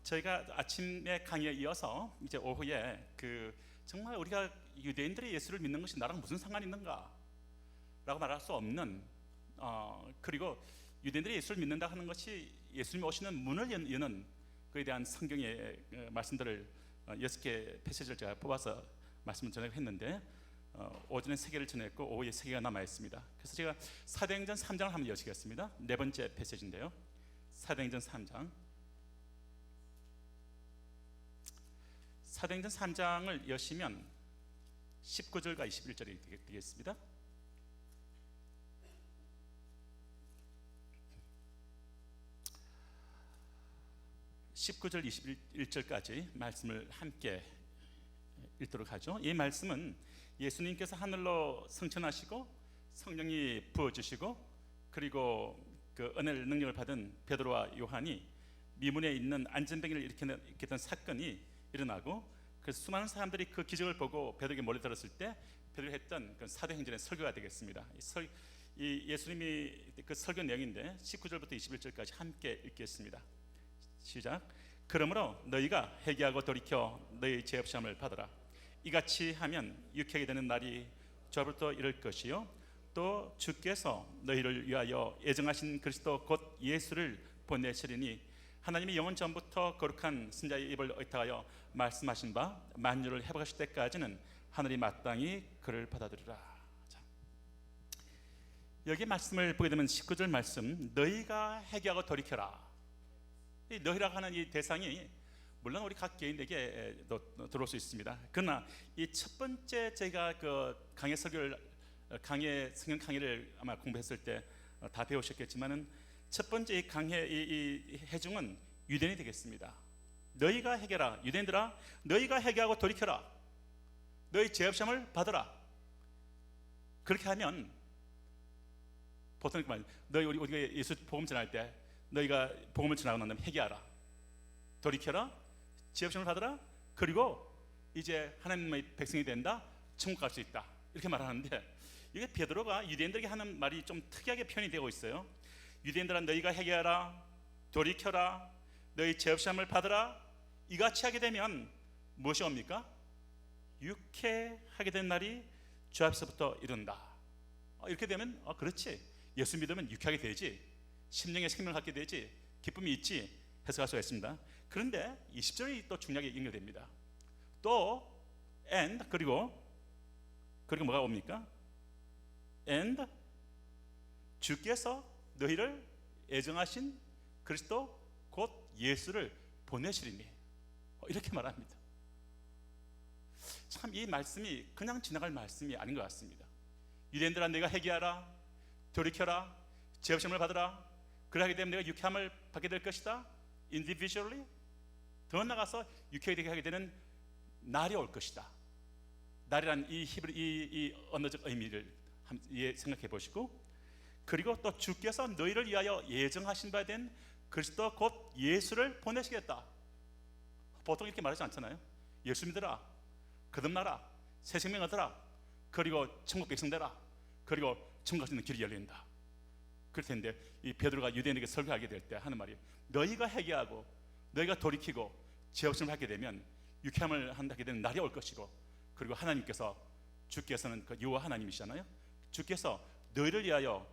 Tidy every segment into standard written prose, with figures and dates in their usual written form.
저희가 아침에 강의에 이어서 이제 오후에 정말 우리가 유대인들이 예수를 믿는 것이 나랑 무슨 상관이 있는가 라고 말할 수 없는, 그리고 유대인들이 예수를 믿는다 하는 것이 예수님이 오시는 문을 여는 그에 대한 성경의 말씀들을 6개 패시지를 제가 뽑아서 말씀을 전했는데, 오전에 3개를 전했고 오후에 3개가 남아있습니다. 그래서 제가 사도행전 3장을 한번 여시겠습니다. 네 번째 패시지인데요, 사도행전 3장. 사도행전 3장을 여시면 19절과 21절이 되겠습니다. (19절) (21절까지) 말씀을 함께 읽도록 하죠. 이 말씀은 예수님께서 하늘로 승천하시고 성령이 부어주시고, 그리고 그 은혜를 능력을 받은 베드로와 요한이 미문에 있는 안전병을 일으켰던 사건이 일어나고, 그래서 수많은 사람들이 그 기적을 보고 베드로에게 몰려들었을 때 베드로가 했던 그 사도행전의 설교가 되겠습니다. 이 예수님이 그 설교 내용인데 19절부터 21절까지 함께 읽겠습니다. 시작. 그러므로 너희가 회개하고 돌이켜 너희 죄 없음을 받으라. 이같이 하면 유쾌하게 되는 날이 저부터 이를 것이요, 또 주께서 너희를 위하여 예정하신 그리스도 곧 예수를 보내시리니 하나님이 영원 전부터 거룩한 선자의 입을 의탁하여 말씀하신 바 만유를 회복하실 때까지는 하늘이 마땅히 그를 받아들이라. 자, 여기 말씀을 보게 되면 19절 말씀, 너희가 회개하고 돌이켜라. 이 너희라고 하는 이 대상이 물론 우리 각 개인에게 들어올 수 있습니다. 그러나 이 첫 번째 제가 그 성경 강의를 아마 공부했을 때 다 배우셨겠지만은 첫 번째 이 이 해중은 유대인이 되겠습니다. 너희가 회개라. 유대인들아, 너희가 회개하고 돌이켜라. 너희 죄 없음을 받으라. 그렇게 하면 보통 이렇게 말해요. 우리가 예수 복음 전할 때 너희가 복음을 전하고 난 다음에 회개하라, 돌이켜라, 죄 없음을 받으라, 그리고 이제 하나님의 백성이 된다, 천국 갈 수 있다, 이렇게 말하는데, 이게 베드로가 유대인들에게 하는 말이 좀 특이하게 표현이 되고 있어요. 유대인들아, 너희가 회개하라, 돌이켜라, 너희 죄 없음을 받으라. 이같이 하게 되면 무엇이 옵니까? 유쾌하게 된 날이 주 앞에서부터 이른다. 이렇게 되면 그렇지, 예수 믿으면 유쾌하게 되지, 심령의 생명을 갖게 되지, 기쁨이 있지 해석할 수가 있습니다. 그런데 20절이 또 중요하게 연결됩니다. 또 and 그리고 뭐가 옵니까? and 주께서 너희를 예정하신 그리스도 곧 예수를 보내시리니, 이렇게 말합니다. 참 이 말씀이 그냥 지나갈 말씀이 아닌 것 같습니다. 유대인들아, 내가 회개하라, 돌이켜라, 죄 없음을 받으라. 그러하게 되면 내가 유쾌함을 받게 될 것이다. individually, 더 나가서 유쾌하게 하게 되는 날이 올 것이다. 날이란 이 언어적 의미를 생각해 보시고, 그리고 또 주께서 너희를 위하여 예정하신 바 된 그리스도 곧 예수를 보내시겠다. 보통 이렇게 말하지 않잖아요. 예수 믿으라, 거듭나라, 새 생명 얻으라, 그리고 천국 백성 되라, 그리고 천국 갈 수 있는 길이 열린다. 그럴 텐데 이 베드로가 유대인에게 설교하게 될 때 하는 말이, 너희가 회개하고 너희가 돌이키고 죄 없음을 하게 되면 유쾌함을 하게 되는 날이 올 것이고, 그리고 주께서는 그 여호와 하나님이시잖아요. 주께서 너희를 위하여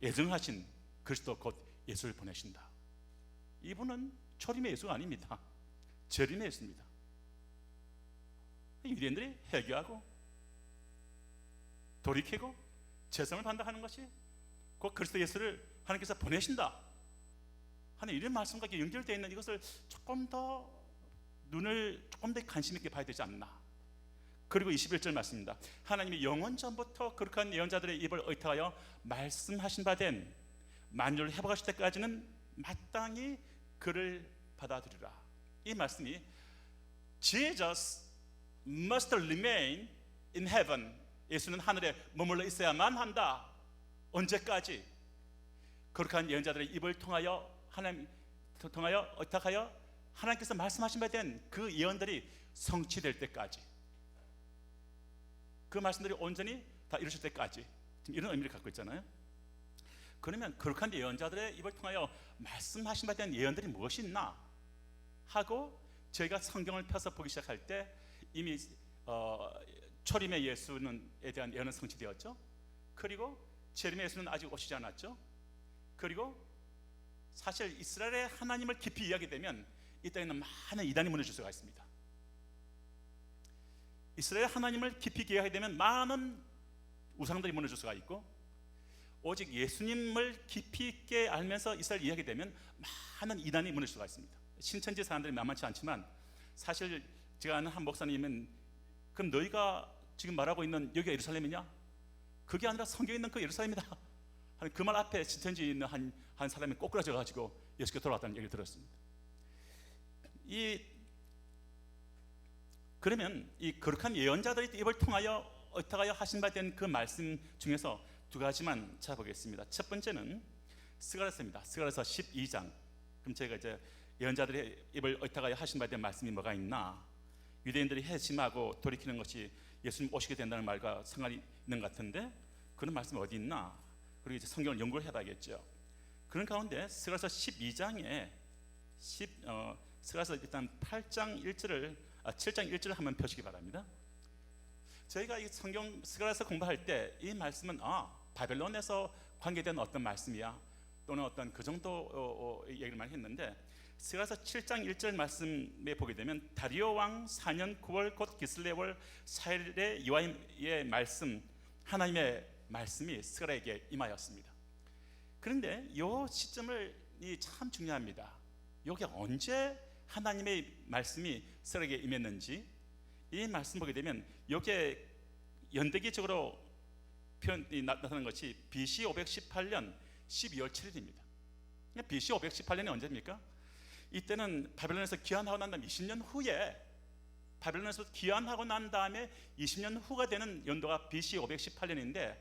예정하신 그리스도 곧 예수를 보내신다. 이분은 초림의 예수가 아닙니다. 재림의 예수입니다. 유대인들이 회개하고 돌이키고 죄성을 받는다 하는 것이 곧 그리스도 예수를 하나님께서 보내신다 하는 이런 말씀과 연결되어 있는 이것을 조금 더 관심 있게 봐야 되지 않나. 그리고 21절 말씀입니다. 하나님이 영원 전부터 거룩한 예언자들의 입을 의탁하여 말씀하신 바 된 만유를 회복하실 때까지는 마땅히 그를 받아들이라. 이 말씀이 Jesus must remain in heaven, 예수는 하늘에 머물러 있어야만 한다. 언제까지? 거룩한 예언자들의 입을 통하여 의탁하여 하나님께서 말씀하신 바에 대한 그 예언들이 성취될 때까지, 그 말씀들이 온전히 다 이루실 때까지, 지금 이런 의미를 갖고 있잖아요. 그러면 거룩한 예언자들의 입을 통하여 말씀하신 바에 대한 예언들이 무엇이 있나? 하고 저희가 성경을 펴서 보기 시작할 때 이미 초림의 예수는에 대한 예언은 성취되었죠. 그리고 재림의 예수는 아직 오시지 않았죠. 그리고 사실 이스라엘의 하나님을 깊이 이야기되면 이 땅에는 많은 이단이 무너질 수가 있습니다. 이스라엘 하나님을 깊이 이야기하게 되면 많은 우상들이 무너질 수가 있고, 오직 예수님을 깊이 있게 알면서 이스라엘 이야기되면 많은 이단이 무너질 수가 있습니다. 신천지 사람들이 만만치 않지만 사실 제가 아는 한 목사님은 그럼 너희가 지금 말하고 있는 여기가 예루살렘이냐? 그게 아니라 성경에 있는 그 예루살렘이다 하는 그 말 앞에 신천지에 있는 한 사람이 꼬꾸라져 가지고 예수께 돌아왔다는 얘기를 들었습니다. 그러면 이 거룩한 예언자들이 입을 통하여 의탁하여 하신 바 된 그 말씀 중에서 두 가지만 찾아보겠습니다. 첫 번째는 스가랴서입니다. 스가랴서 12장. 그럼 제가 이제 예언자들의 입을 의탁하여 하신 바 된 말씀이 뭐가 있나? 유대인들이 회심하고 돌이키는 것이 예수님 오시게 된다는 말과 상관이 있는 것 같은데 그런 말씀이 어디 있나? 그리고 이제 성경을 연구를 해봐야겠죠. 그런 가운데 스가랴서 12장에 스가랴서 일단 7장 1절을 한번 펴시기 바랍니다. 저희가 이 성경 스가랴서 공부할 때 이 말씀은 바벨론에서 관계된 어떤 말씀이야 또는 어떤 그 정도 얘기를 많이 했는데, 스가랴서 7장 1절 말씀에 보게 되면 다리오 왕 4년 9월 곧 기슬레월 4일에 여호와의 말씀, 하나님의 말씀이 스가랴에게 임하였습니다. 그런데 이 시점이 참 중요합니다. 여기 언제 하나님의 말씀이 스가랴에게 임했는지 이 말씀 보게 되면 여기에 연대기적으로 표현이 나타나는 것이 BC 518년 12월 7일입니다. BC 518년이 언제입니까? 이때는 바벨론에서 귀환하고 난 다음에 20년 후에, 바벨론에서 귀환하고 난 다음에 20년 후가 되는 연도가 BC 518년인데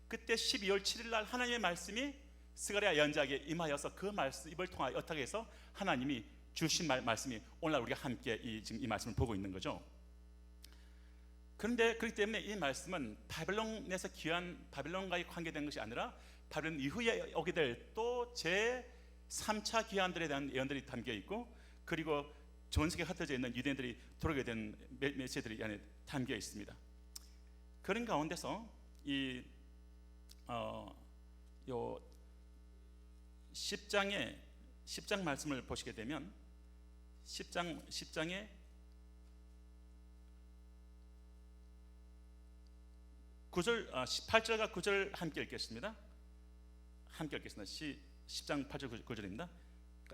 그때 12월 7일 날 하나님의 말씀이 스가랴 예언자에게 임하여서 그 말씀을 통하여 어떻게 해서 하나님이 주신 말씀이 오늘날 우리가 함께 지금 이 말씀을 보고 있는 거죠. 그런데 그렇기 때문에 이 말씀은 바벨론에서 귀한 바벨론과의 관계된 것이 아니라 바벨론 이후에 오게 될 또 제 3차 귀환들에 대한 예언들이 담겨 있고, 그리고 전 세계에 흩어져 있는 유대인들이 돌아오게 된 메시지들이 안에 담겨 있습니다. 그런 가운데서 이 10장 말씀을 보시게 되면 10장에 8절과 9절 함께 읽겠습니다. 10장 8절 9절입니다.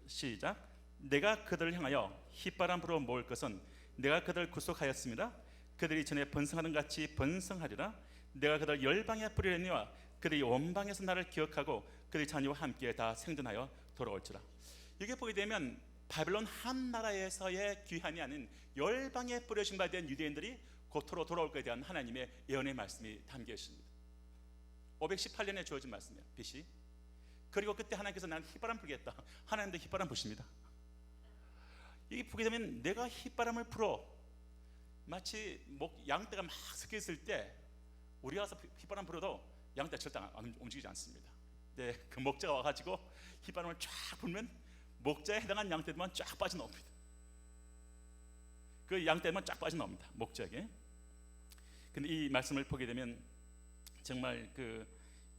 시작. 내가 그들을 향하여 휘바람 불어 모을 것은 내가 그들을 구속하였습니다. 그들이 전에 번성하던 같이 번성하리라. 내가 그들을 열방에 뿌리려니와 그들이 원방에서 나를 기억하고 그들이 자녀와 함께 다 생존하여 돌아올지라. 이게 보게 되면 바벨론 한 나라에서의 귀환이 아닌 열방에 뿌려진 바 된 유대인들이 고토로 돌아올 것에 대한 하나님의 예언의 말씀이 담겨 있습니다. 518년에 주어진 말씀이에요. BC. 그리고 그때 하나님께서 나는 휘바람 불겠다. 하나님도 휘바람 부십니다. 이게 보게 되면 내가 휘바람을 불어, 마치 양떼가 막 섞여 있을 때 우리가 와서 휘바람 불어도 양떼 절대 안 움직이지 않습니다. 네, 그 목자가 와가지고 휘바람을 쫙 불면 목자에 해당한 양떼들만 쫙 빠져나옵니다. 그 양떼만 쫙 빠져나옵니다. 목자에게. 근데 이 말씀을 보게 되면 정말 그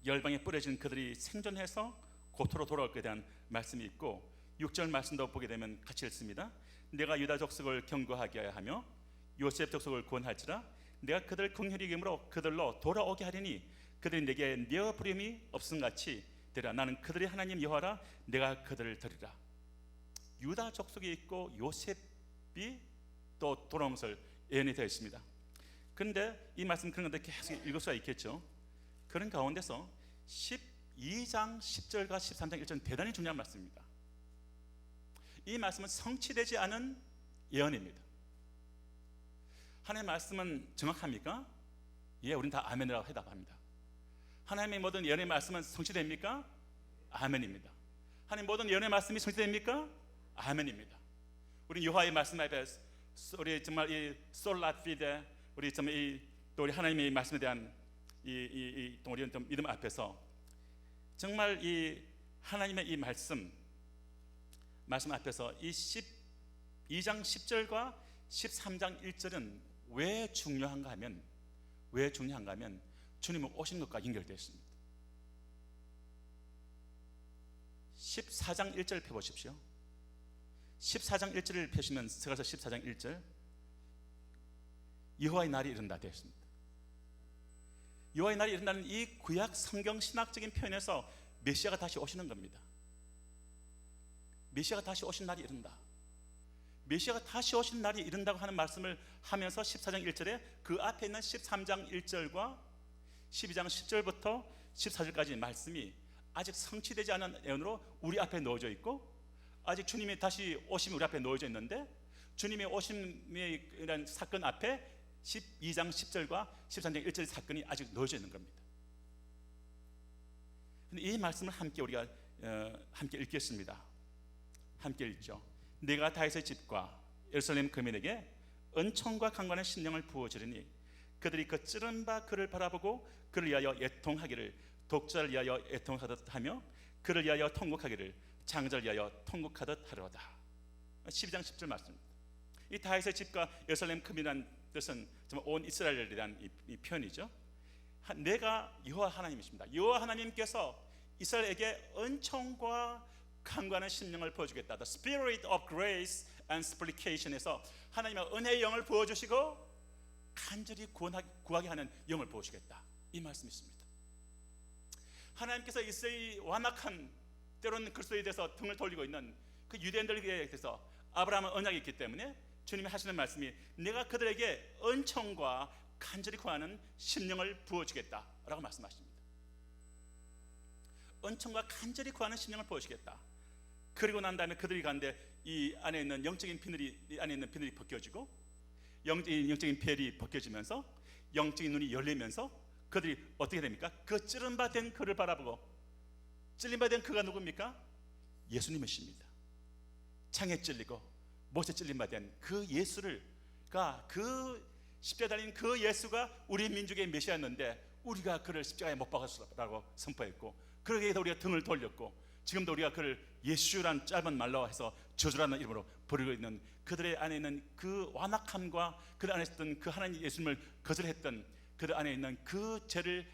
열방에 뿌려진 그들이 생존해서 고토로 돌아올 것에 대한 말씀이 있고, 6절 말씀도 보게 되면 같이 읽습니다. 내가 유다 족속을 견고하게 하며 요셉 족속을 구원할지라. 내가 그들을 긍휼히 여김으로 그들로 돌아오게 하리니 그들이 내게 내 부름이 없음같이 되라. 나는 그들의 하나님 여호와라. 내가 그들을 드리라. 유다 족속이 있고 요셉이 또 돌아온 것을 예언이 되어 있습니다. 그런데 이 말씀 그런 건데 계속 읽을 수가 있겠죠. 그런 가운데서 12장 10절과 13장 1절은 대단히 중요한 말씀입니다. 이 말씀은 성취되지 않은 예언입니다. 하나님의 말씀은 정확합니까? 예, 우리는 다 아멘이라고 해답합니다. 하나님의 모든 예언의 말씀은 성취됩니까? 아멘입니다. 하나님 모든 예언의 말씀이 성취됩니까? 아멘입니다. 우리 여호와의 말씀 앞에 우리 정말 이 솔라피데 우리 정말 또 우리 하나님의 말씀에 대한 우리 믿음 앞에서 정말 이 하나님의 이 말씀 앞에서 이 2장 10절과 13장 1절은 왜 중요한가 하면 주님은 오신 것과 연결되어 있습니다. 14장 1절 펴보십시오. 14장 1절을 펴시면 스가랴서 14장 1절, 여호와의 날이 이른다 되어 있습니다. 여호와의 날이 이른다는 이 구약 성경 신학적인 표현에서 메시아가 다시 오시는 겁니다. 메시아가 다시 오신 날이 이른다. 메시아가 다시 오신 날이 이른다고 하는 말씀을 하면서 14장 1절에 그 앞에 있는 13장 1절과 12장 10절부터 14절까지 말씀이 아직 성취되지 않은 예언으로 우리 앞에 놓여져 있고, 아직 주님이 다시 오심이 우리 앞에 놓여져 있는데, 주님의 오심이라는 사건 앞에 12장 10절과 13장 1절의 사건이 아직 놓여져 있는 겁니다. 이 말씀을 함께 우리가 함께 읽겠습니다. 함께 읽죠. 내가 다윗의 집과 예루살렘 거민에게 은총과 강건한 심령을 부어주리니 그들이 그 찌른 바 그를 바라보고 그를 위하여 애통하기를 독자를 위하여 애통하듯 하며 그를 위하여 통곡하기를 장자를 위하여 통곡하듯 하리로다. 12장 10절 말씀입니다. 이 다윗의 집과 예루살렘 거민이라는 뜻은 정말 온 이스라엘이라는 이 표현이죠. 내가 여호와 하나님이십니다. 여호와 하나님께서 이스라엘에게 은총과 강구하는 심령을 부어주겠다. The Spirit of Grace and Supplication에서 하나님의 은혜의 영을 부어주시고 간절히 구하게 하는 영을 부어주겠다, 이 말씀이 있습니다. 하나님께서 이스라엘이 완악한, 때로는 그리스도에 대해서 등을 돌리고 있는 그 유대인들에 대해서 아브라함은 언약이 있기 때문에 주님이 하시는 말씀이 내가 그들에게 은총과 간절히 구하는 심령을 부어주겠다라고 말씀하십니다. 은총과 간절히 구하는 심령을 부어주겠다. 그리고 난 다음에 그들이 가는데 이 안에 있는 영적인 비늘이 벗겨지고 영적인 벨이 벗겨지면서 영적인 눈이 열리면서 그들이 어떻게 됩니까? 그 찌른 바 된 그를 바라보고, 찔린 바 된 그가 누굽니까? 예수님이십니다. 창에 찔리고 못에 찔린 바 된 그 예수가, 그 십자가에 달린 그 예수가 우리 민족의 메시아였는데 우리가 그를 십자가에 못 박았다고 선포했고, 그러기에 우리가 등을 돌렸고, 지금도 우리가 그를 예수란 짧은 말로 해서 저주라는 이름으로 부르고 있는 그들의 안에 있는 그 완악함과 그들 안에 있던 그 하나님 예수님을 거절했던 그들 안에 있는 그 죄를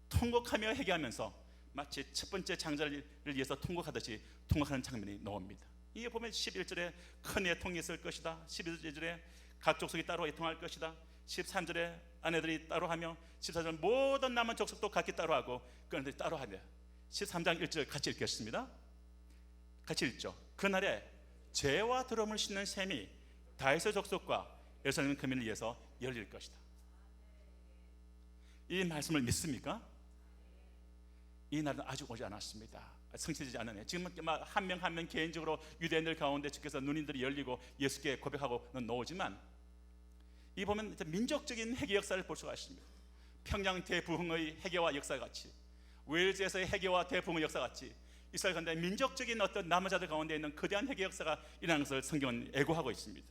통곡하며 회개하면서 마치 첫 번째 장자를 위해서 통곡하듯이 통곡하는 장면이 나옵니다. 이게 보면 11절에 큰 애통이 있을 것이다. 12절에 각 족속이 따로 애통할 것이다. 13절에 아내들이 따로 하며 14절 모든 남은 족속도 각기 따로 하고 그들이 따로 하며 13장 1절 같이 읽겠습니다. 같이 읽죠. 그날에 죄와 더러움을 씻는 셈이 다윗의 족속과 예루살렘 거민을 위해서 열릴 것이다. 이 말씀을 믿습니까? 이 날은 아직 오지 않았습니다. 성취되지 않으네. 지금 한 명 한 명 개인적으로 유대인들 가운데 주께서 눈인들이 열리고 예수께 고백하고는 나오지만, 이 보면 민족적인 회개 역사를 볼 수가 있습니다. 평양 대부흥의 회개와 역사 같이, 웨일즈에서의 회개와 대부흥의 역사 같이 이스라엘 가운데 민족적인 어떤 남은 자들 가운데 있는 거대한 회개 역사가 일어나는 것을 성경은 애고하고 있습니다.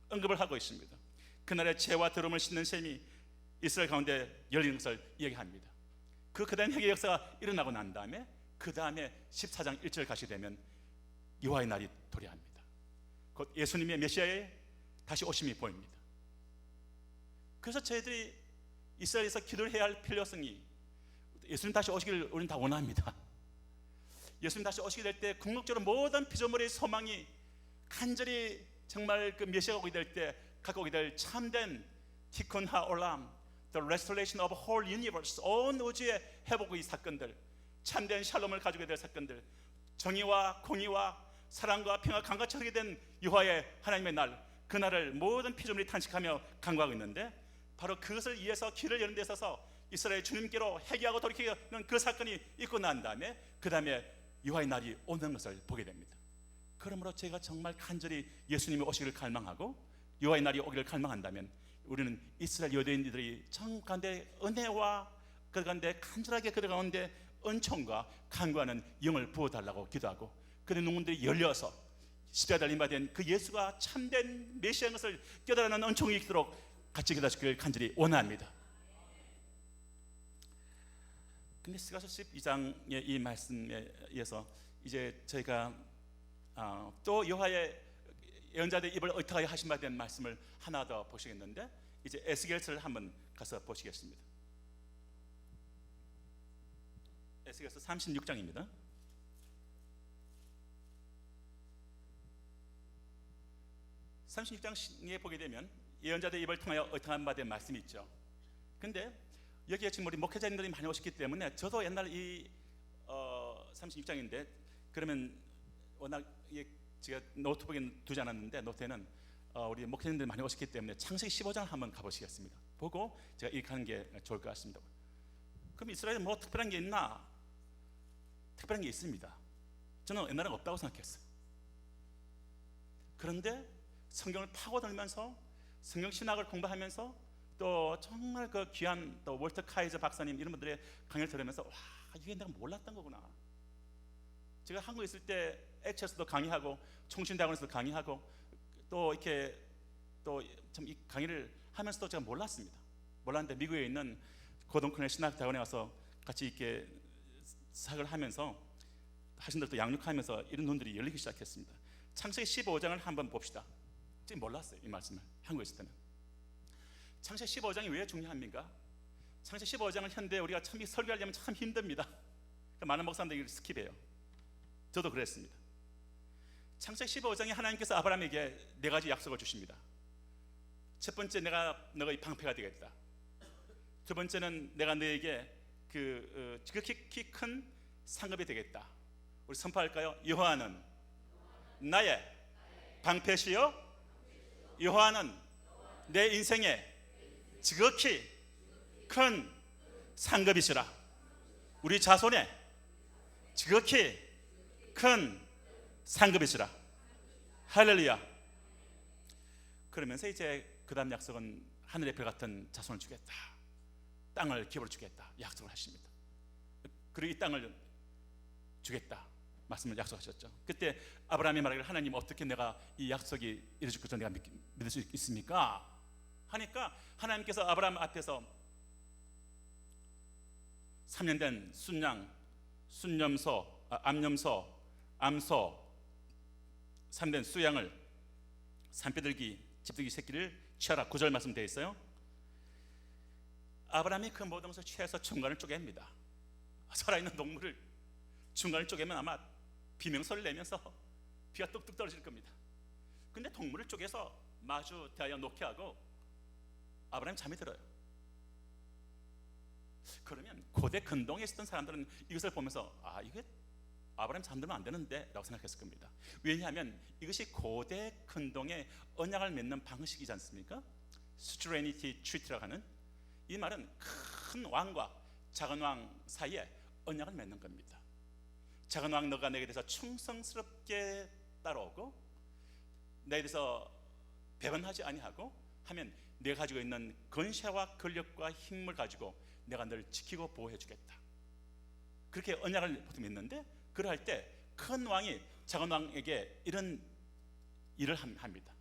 언급을 하고 있습니다. 그날의 죄와 더러움을 씻는 셈이 이스라엘 가운데 열리는 것을 이야기합니다. 그 거대한 회개 역사가 일어나고 난 다음에 그 다음에 14장 1절 가시게 되면 여호와의 날이 도래합니다. 곧 예수님의 메시아의 다시 오심이 보입니다. 그래서 저희들이 이스라엘에서 기도를 해야 할 필요성이, 예수님 다시 오시기를 우리는 다 원합니다. 예수님 다시 오시게 될 때 궁극적으로 모든 피조물의 소망이 간절히 정말 그 메시아가 오게 될 때 갖고 오게 될 참된 티쿤 하올람, the restoration of whole universe, 온 우주의 회복의 사건들, 참된 샬롬을 가지게 될 사건들, 정의와 공의와 사랑과 평화 강같이 하게 된 여호와의 하나님의 날, 그날을 모든 피조물이 탄식하며 간구하고 있는데, 바로 그것을 위해서 길을 여는 데 있어서 이스라엘 주님께로 회개하고 돌이키는 그 사건이 있고 난 다음에 그 다음에 여호와의 날이 오는 것을 보게 됩니다. 그러므로 제가 정말 간절히 예수님이 오시기를 갈망하고 여호와의 날이 오기를 갈망한다면, 우리는 이스라엘 유대인들이 정 가운데 은혜와 그 가운데 간절하게 그 가운데 은총과 간구하는 영을 부어달라고 기도하고, 그런 눈들이 열려서 십자가에 달린 바 된 그 예수가 참된 메시아인 것을 깨달아는 은총이 있도록 같이 기도하시길 간절히 원합니다. 근데 스가랴서 12장의 이 말씀에 의해서 이제 저희가 또 여호와의 예언자들의 입을 의탁하여 하신 바에 대한 말씀을 하나 더 보시겠는데, 이제 에스겔서를 한번 가서 보시겠습니다. 에스겔서 36장입니다. 36장에 보게 되면 예언자들의 입을 통하여 의탁한 바에 대한 말씀이 있죠. 근데 여기에 지금 우리 목회자님들이 많이 오셨기 때문에 저도 옛날 이 36장인데, 그러면 워낙 제가 노트북에 두지 않았는데 노트에는 우리 목회자님들이 많이 오셨기 때문에 창세기 15장을 한번 가보시겠습니다. 보고 제가 이렇게 하는 게 좋을 것 같습니다. 그럼 이스라엘에 뭐 특별한 게 있나? 특별한 게 있습니다. 저는 옛날에 없다고 생각했어요. 그런데 성경을 파고들면서 성경 신학을 공부하면서 또 정말 그 귀한 또 월터 카이저 박사님 이런 분들의 강의를 들으면서, 와, 이게 내가 몰랐던 거구나. 제가 한국에 있을 때 액체에서도 강의하고 총신대학원에서도 강의하고 또 이렇게 또 참 이 강의를 하면서도 제가 몰랐는데 미국에 있는 고등코넬 신학대학원에 와서 같이 이렇게 사역을 하면서 하신들도 양육하면서 이런 눈들이 열리기 시작했습니다. 창세기 15장을 한번 봅시다. 제가 몰랐어요, 이 말씀을 한국에 있을 때는. 창세기 15장이 왜 중요합니까? 창세기 15장을 현대 우리가 참 설교하려면 참 힘듭니다. 많은 목사님들이 이걸 스킵해요. 저도 그랬습니다. 창세기 15장에 하나님께서 아브라함에게 네 가지 약속을 주십니다. 첫 번째, 내가 너의 방패가 되겠다. 두 번째는 내가 너에게 지극히 큰 상급이 되겠다. 우리 선포할까요? 여호와는 나의 방패시요, 여호와는 내 인생에 지극히 큰 상급이시라. 우리 자손에 지극히 큰 상급이시라. 할렐루야. 그러면서 이제 그 다음 약속은 하늘의 별 같은 자손을 주겠다, 땅을 기업으로 주겠다 약속을 하십니다. 그리고 이 땅을 주겠다 말씀을 약속하셨죠. 그때 아브라함이 말하기를, 하나님 어떻게 내가 이 약속이 이루어질 것을 내가 믿을 수 있습니까? 하니까 하나님께서 아브라함 앞에서 3년 된 순양, 암염소, 암소, 3년 수양을 산비둘기, 집들기 새끼를 취하라. 9절 말씀 되어 있어요. 아브라함이 그 모든 것을 취해서 중간을 쪼갭니다. 살아있는 동물을 중간을 쪼개면 아마 비명소리를 내면서 비가 뚝뚝 떨어질 겁니다. 근데 동물을 쪼개서 마주 대하여 놓게 하고 아브라함이 잠이 들어요. 그러면 고대 근동에 있었던 사람들은 이것을 보면서, 이게 아브라함 잠들면 안 되는데 라고 생각했을 겁니다. 왜냐하면 이것이 고대 근동의 언약을 맺는 방식이지 않습니까? Serenity Treaty라고 하는, 이 말은 큰 왕과 작은 왕 사이에 언약을 맺는 겁니다. 작은 왕, 너가 내게 대해서 충성스럽게 따라오고 내게 대해서 배반하지 아니하고 하면 내가 가지고 있는 권세와 권력과 힘을 가지고 내가 너를 지키고 보호해 주겠다. 그렇게 언약을 보통 맺는데, 그럴 때 큰 왕이 작은 왕에게 이런 일을 합니다.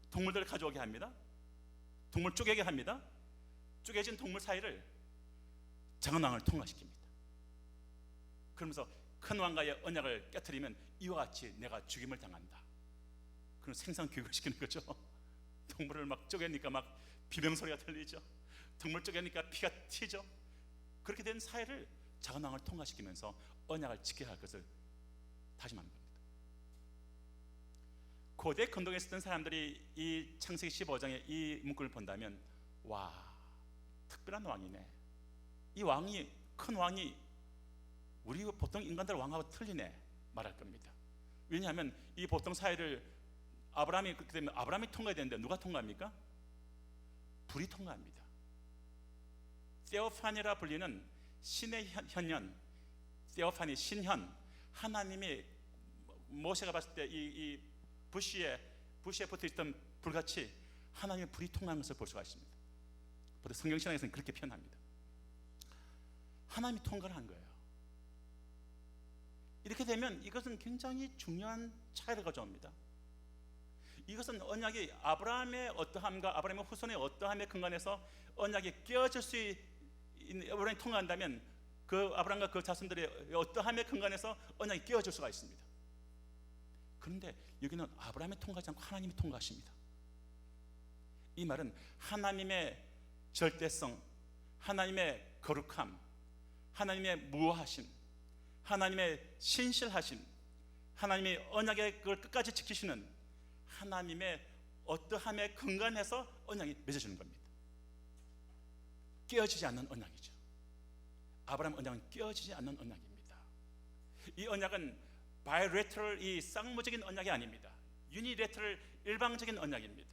동물들을 가져오게 합니다. 동물 쪼개게 합니다. 쪼개진 동물 사이를 작은 왕을 통과시킵니다. 그러면서 큰 왕과의 언약을 깨트리면 이와 같이 내가 죽임을 당한다. 그런 생산 교육을 시키는 거죠. 동물을 막 쪼개니까 막 비명소리가 들리죠. 동물 쪼개니까 피가 튀죠. 그렇게 된 사회를 작은 왕을 통과시키면서 언약을 지켜야 할 것을 다짐하는 겁니다. 고대 근동에 있었던 사람들이 이 창세기 15장의 이 문구를 본다면, 와, 특별한 왕이네. 이 왕이, 큰 왕이 우리 보통 인간들 왕하고 틀리네 말할 겁니다. 왜냐하면 이 보통 사회를 아브라함이, 그렇게 되면 아브라함이 통과해야 되는데 누가 통과합니까? 불이 통과합니다. 세오파니라 불리는 신의 현현, 세오파니, 신현, 하나님이 모세가 봤을 때 이 부시에 붙어있던 불같이 하나님의 불이 통과하는 것을 볼 수가 있습니다. 보통 성경신학에서는 그렇게 표현합니다. 하나님이 통과를 한 거예요. 이렇게 되면 이것은 굉장히 중요한 차이를 가져옵니다. 이것은 언약이 아브라함의 어떠함과 아브라함의 후손의 어떠함의 근간에서 언약이 깨어질 수 있는, 아브라함이 통과한다면 그 아브라함과 그 자손들의 어떠함의 근간에서 언약이 깨어질 수가 있습니다. 그런데 여기는 아브라함이 통과하지 않고 하나님이 통과하십니다. 이 말은 하나님의 절대성, 하나님의 거룩함, 하나님의 무오하심, 하나님의 신실하심, 하나님의 언약의 그걸 끝까지 지키시는 하나님의 어떠함에 근간해서 언약이 맺어지는 겁니다. 깨어지지 않는 언약이죠. 아브라함 언약은 깨어지지 않는 언약입니다. 이 언약은 바이레터럴, 이 쌍무적인 언약이 아닙니다. 유니레터럴, 일방적인 언약입니다.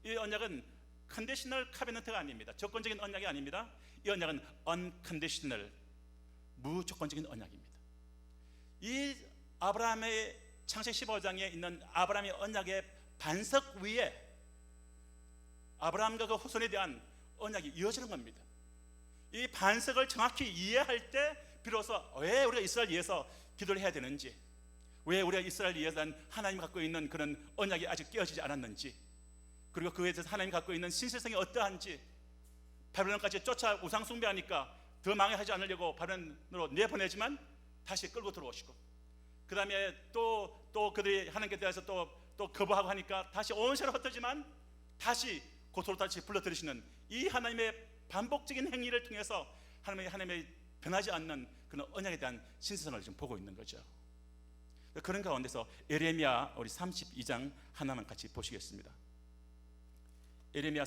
이 언약은 컨디셔널 카베넌트가 아닙니다. 조건적인 언약이 아닙니다. 이 언약은 언컨디셔널, 무조건적인 언약입니다. 이 아브라함의 창세기 15장에 있는 아브라함의 언약의 반석 위에 아브라함과 그 후손에 대한 언약이 이어지는 겁니다. 이 반석을 정확히 이해할 때 비로소 왜 우리가 이스라엘 위해서 기도를 해야 되는지, 왜 우리가 이스라엘 위해서 하나님이 갖고 있는 그런 언약이 아직 깨어지지 않았는지, 그리고 그에 대해서 하나님이 갖고 있는 신실성이 어떠한지, 바벨론까지 쫓아 우상 숭배하니까 더 망하지 않으려고 바벨론으로 내보내지만 다시 끌고 들어오시고, 그 다음에 또 그들이 하나님께 대해서 또 거부하고 하니까 다시 온 세로 흩어지만 다시 고토로 다시 불러들이시는 이 하나님의 반복적인 행위를 통해서 하나님의 변하지 않는 그런 언약에 대한 신성을 지금 보고 있는 거죠. 그런 가운데서 예레미야 우리 32장 하나만 같이 보시겠습니다. 예레미야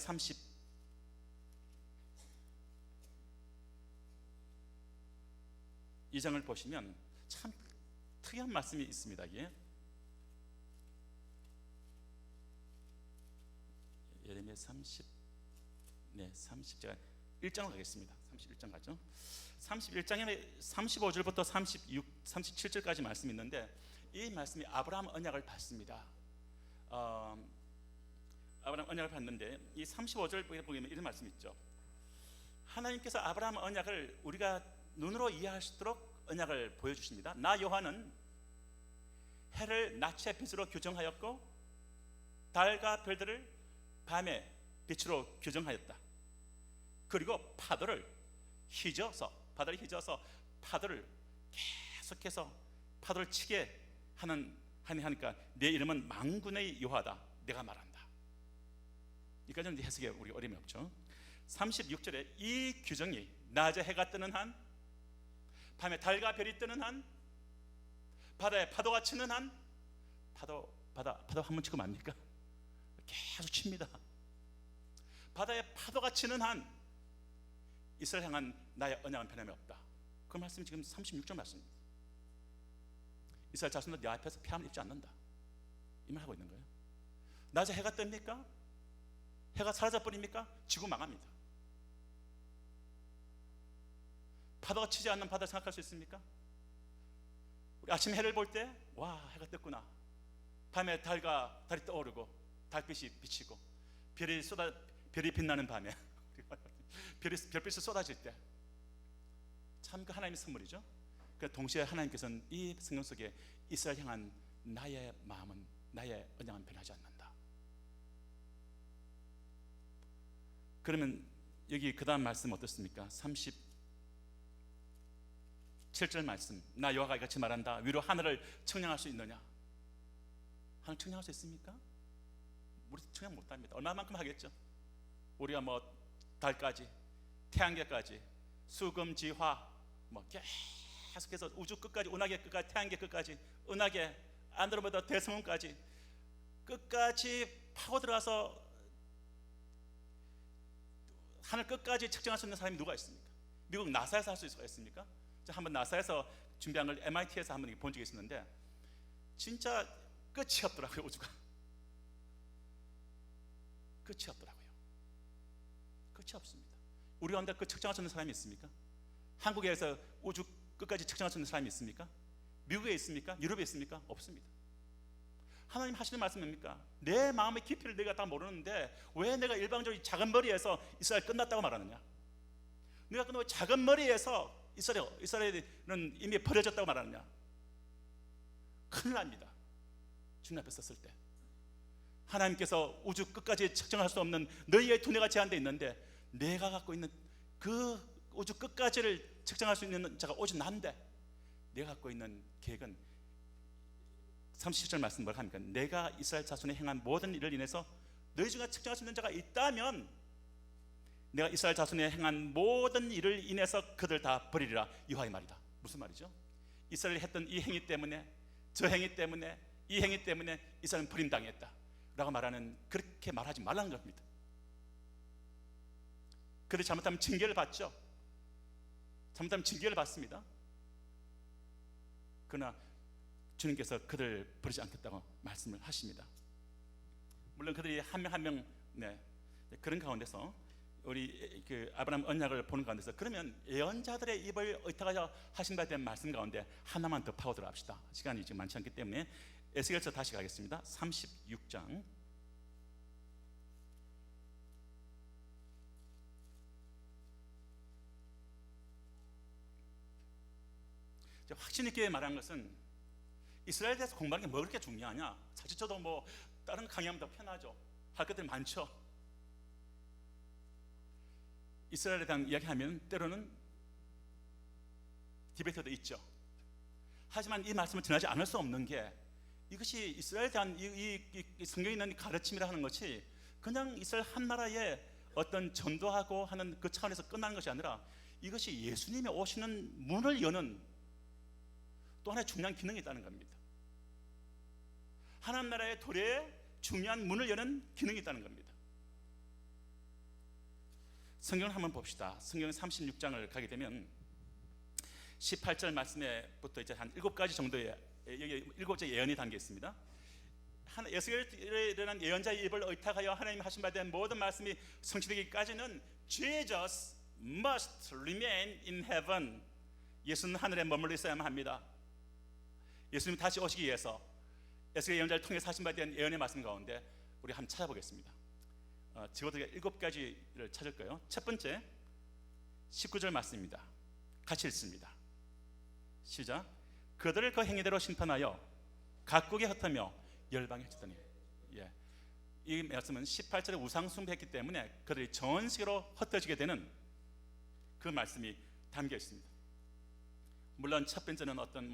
32장을 보시면 참 특이한 말씀이 있습니다. 이게 예레미야 30제가 1장을 가겠습니다. 31장 가죠. 31장에 35절부터 37절까지 말씀이 있는데, 이 말씀이 아브라함 언약을 받습니다. 아브라함 언약을 받는데 이 35절 보면 이런 말씀이 있죠. 하나님께서 아브라함 언약을 우리가 눈으로 이해할 수 있도록 언약을 보여주십니다. 나 요한은 해를 낮의 빛으로 규정하였고 달과 별들을 밤의 빛으로 규정하였다. 그리고 바다를 휘저어서 파도를 계속해서 파도를 치게 하니까 내 이름은 만군의 여호와다. 내가 말한다. 여기까지는 해석에 우리 어려움이 없죠. 36절에 이 규정이 낮에 해가 뜨는 한, 밤에 달과 별이 뜨는 한, 바다에 파도가 치는 한, 바다 한 번 치고 맙니까? 계속 칩니다. 바다에 파도가 치는 한 이스라엘 향한 나의 언약은 변함이 없다. 그 말씀이 지금 36절 말씀입니다. 이스라엘 자손도 내 앞에서 폐함을 입지 않는다, 이 말 하고 있는 거예요. 낮에 해가 뜹니까? 해가 사라져버립니까? 지구 망합니다. 파도가 치지 않는 바다 생각할 수 있습니까? 우리 아침 해를 볼 때 와, 해가 떴구나. 밤에 달이 떠오르고 달빛이 비치고 별이 빛나는 밤에 별빛이 쏟아질 때 참 그 하나님의 선물이죠. 그 동시에 하나님께서는 이 성경 속에 이스라엘 향한 나의 마음은, 나의 언약은 변하지 않는다. 그러면 여기 그 다음 말씀 어떻습니까? 37절 말씀, 나 여호와가 이같이 말한다. 위로 하늘을 청량할 수 있느냐? 하늘 청량할 수 있습니까? 우리 청량 못합니다. 얼마만큼 하겠죠? 우리가 뭐 달까지, 태양계까지, 수금지화 계속해서 우주 끝까지, 은하계 끝까지, 태양계 끝까지, 은하계, 안드로메다 대성운까지 끝까지 파고 들어가서 하늘 끝까지 측정할 수 있는 사람이 누가 있습니까? 미국 나사에서 할 수 있습니까? 한번 나사에서 준비한 걸 MIT에서 한번 본 적이 있었는데 진짜 끝이 없더라고요. 우주가 끝이 없더라고요. 끝이 없습니다. 우리 가운데 그 측정할 수 있는 사람이 있습니까? 한국에서 우주 끝까지 측정할 수 있는 사람이 있습니까? 미국에 있습니까? 유럽에 있습니까? 없습니다. 하나님 하시는 말씀은 뭡니까? 내 마음의 깊이를 내가 다 모르는데 왜 내가 일방적으로 작은 머리에서 이스라엘 끝났다고 말하느냐? 내가 그 작은 머리에서 이스라엘은 이미 버려졌다고 말하느냐? 큰일 납니다. 주님 앞에 섰을 때 하나님께서 우주 끝까지 측정할 수 없는 너희의 두뇌가 제한되어 있는데 내가 갖고 있는 그 우주 끝까지를 측정할 수 있는 자가 오직 난데 내가 갖고 있는 계획은 37절 말씀 뭘 합니까? 내가 이스라엘 자손에 행한 모든 일을 인해서 너희 중에 측정할 수 있는 자가 있다면 내가 이스라엘 자손에 행한 모든 일을 인해서 그들 다 버리리라. 여호와의 말이다. 무슨 말이죠? 이스라엘이 했던 이 행위 때문에, 저 행위 때문에, 이 행위 때문에 이스라엘은 버림당했다 라고 말하는, 그렇게 말하지 말라는 겁니다. 그들이 잘못하면 징계를 받죠. 잘못하면 징계를 받습니다. 그러나 주님께서 그들을 버리지 않겠다고 말씀을 하십니다. 물론 그들이 한 명 한 명 그런 가운데서 우리 그 아브라함 언약을 보는 가운데서, 그러면 예언자들의 입을 의탁하여 하신 바에 대한 말씀 가운데 하나만 더 파고들어 합시다. 시간이 지금 많지 않기 때문에 에스겔서 다시 가겠습니다. 36장 확신 있게 말한 것은, 이스라엘에 대해서 공부하는 게 뭐 그렇게 중요하냐? 사실 저도 뭐 다른 강의하면 더 편하죠. 할 것들 많죠. 이스라엘에 대한 이야기하면 때로는 디베이트도 있죠. 하지만 이 말씀을 전하지 않을 수 없는 게, 이것이 이스라엘에 대한 이 성경에 있는 가르침이라 하는 것이 그냥 이스라엘 한 나라의 어떤 전도하고 하는 그 차원에서 끝나는 것이 아니라, 이것이 예수님이 오시는 문을 여는 또 하나의 중요한 기능이 있다는 겁니다. 하나님 나라의 도래에 중요한 문을 여는 기능이 있다는 겁니다. 성경을 한번 봅시다. 성경 36장을 가게 되면 18절 말씀에부터 이제 한 7가지 정도의, 여기 7째 예언이 담겨 있습니다. 에스겔에 일어난 예언자의 입을 의탁하여 하나님이 하신 바에 대한 모든 말씀이 성취되기까지는 Jesus must remain in heaven. 예수는 하늘에 머물러 있어야만 합니다. 예수님이 다시 오시기 위해서 에스겔 예언자를 통해서 하신 바에 대한 예언의 말씀 가운데 우리 한번 찾아보겠습니다. 지금부터 7가지를 찾을 거예요. 첫 번째 19절 말씀입니다. 같이 읽습니다. 시작. 그들을 그 행위대로 심판하여 각국에 흩으며 열방에 흩으니. 이 말씀은 18절에 우상 숭배했기 때문에 그들이 전 세계로 흩어지게 되는 그 말씀이 담겨 있습니다. 물론 첫 번째는 어떤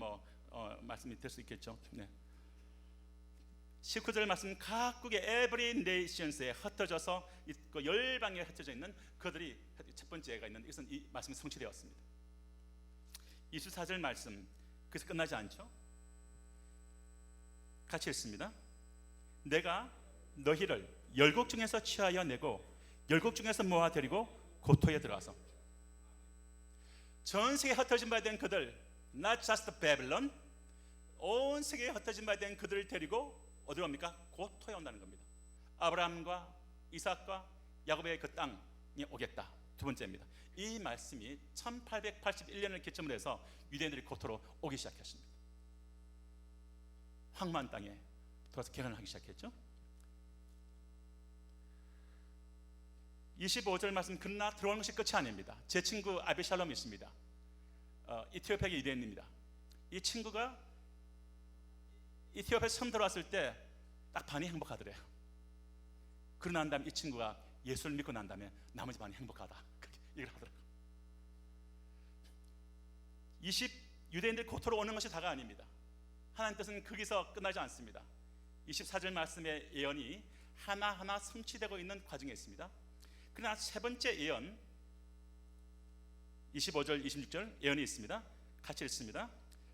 말씀이 될 수 있겠죠. 19절 말씀, 각국의 every nations에 흩어져서 그 열방에 흩어져 있는 그들이 첫 번째가 있는, 이것은 이 말씀이 성취되었습니다. 24절 말씀, 그래서 끝나지 않죠. 같이 읽습니다. 내가 너희를 열국 중에서 취하여 내고 열국 중에서 모아 데리고 고토에 들어가서. 전 세계에 흩어진 바에 대한 그들, not just Babylon, 온 세계에 흩어진 바에 대한 그들을 데리고 어디로 갑니까? 고토에 온다는 겁니다. 아브라함과 이삭과 야곱의 그 땅에 오겠다. 두 번째입니다. 이 말씀이 1881년을 기점으로 해서 유대인들이 고토로 오기 시작했습니다. 황무한 땅에 들어와서 개간을 하기 시작했죠. 25절 말씀, 그러나 들어오는 것이 끝이 아닙니다. 제 친구 아비샬롬이 있습니다. 이티오피아의 유대인입니다. 이 친구가 이티오피아에 처음 들어왔을 때 딱 반이 행복하더래요. 그러고 난 다음에 이 친구가 예수를 믿고 난 다음에 나머지 반이 행복하다, 그렇게 얘기를 하더라고요. 유대인들이 고토로 오는 것이 다가 아닙니다. 하나님 뜻은 거기서 끝나지 않습니다. 24절 말씀의 예언이 하나하나 성취되고 있는 과정에 있습니다. 그러나 세 번째 예언, 25절 26절 예언이 있습니다. 같이 읽습니다.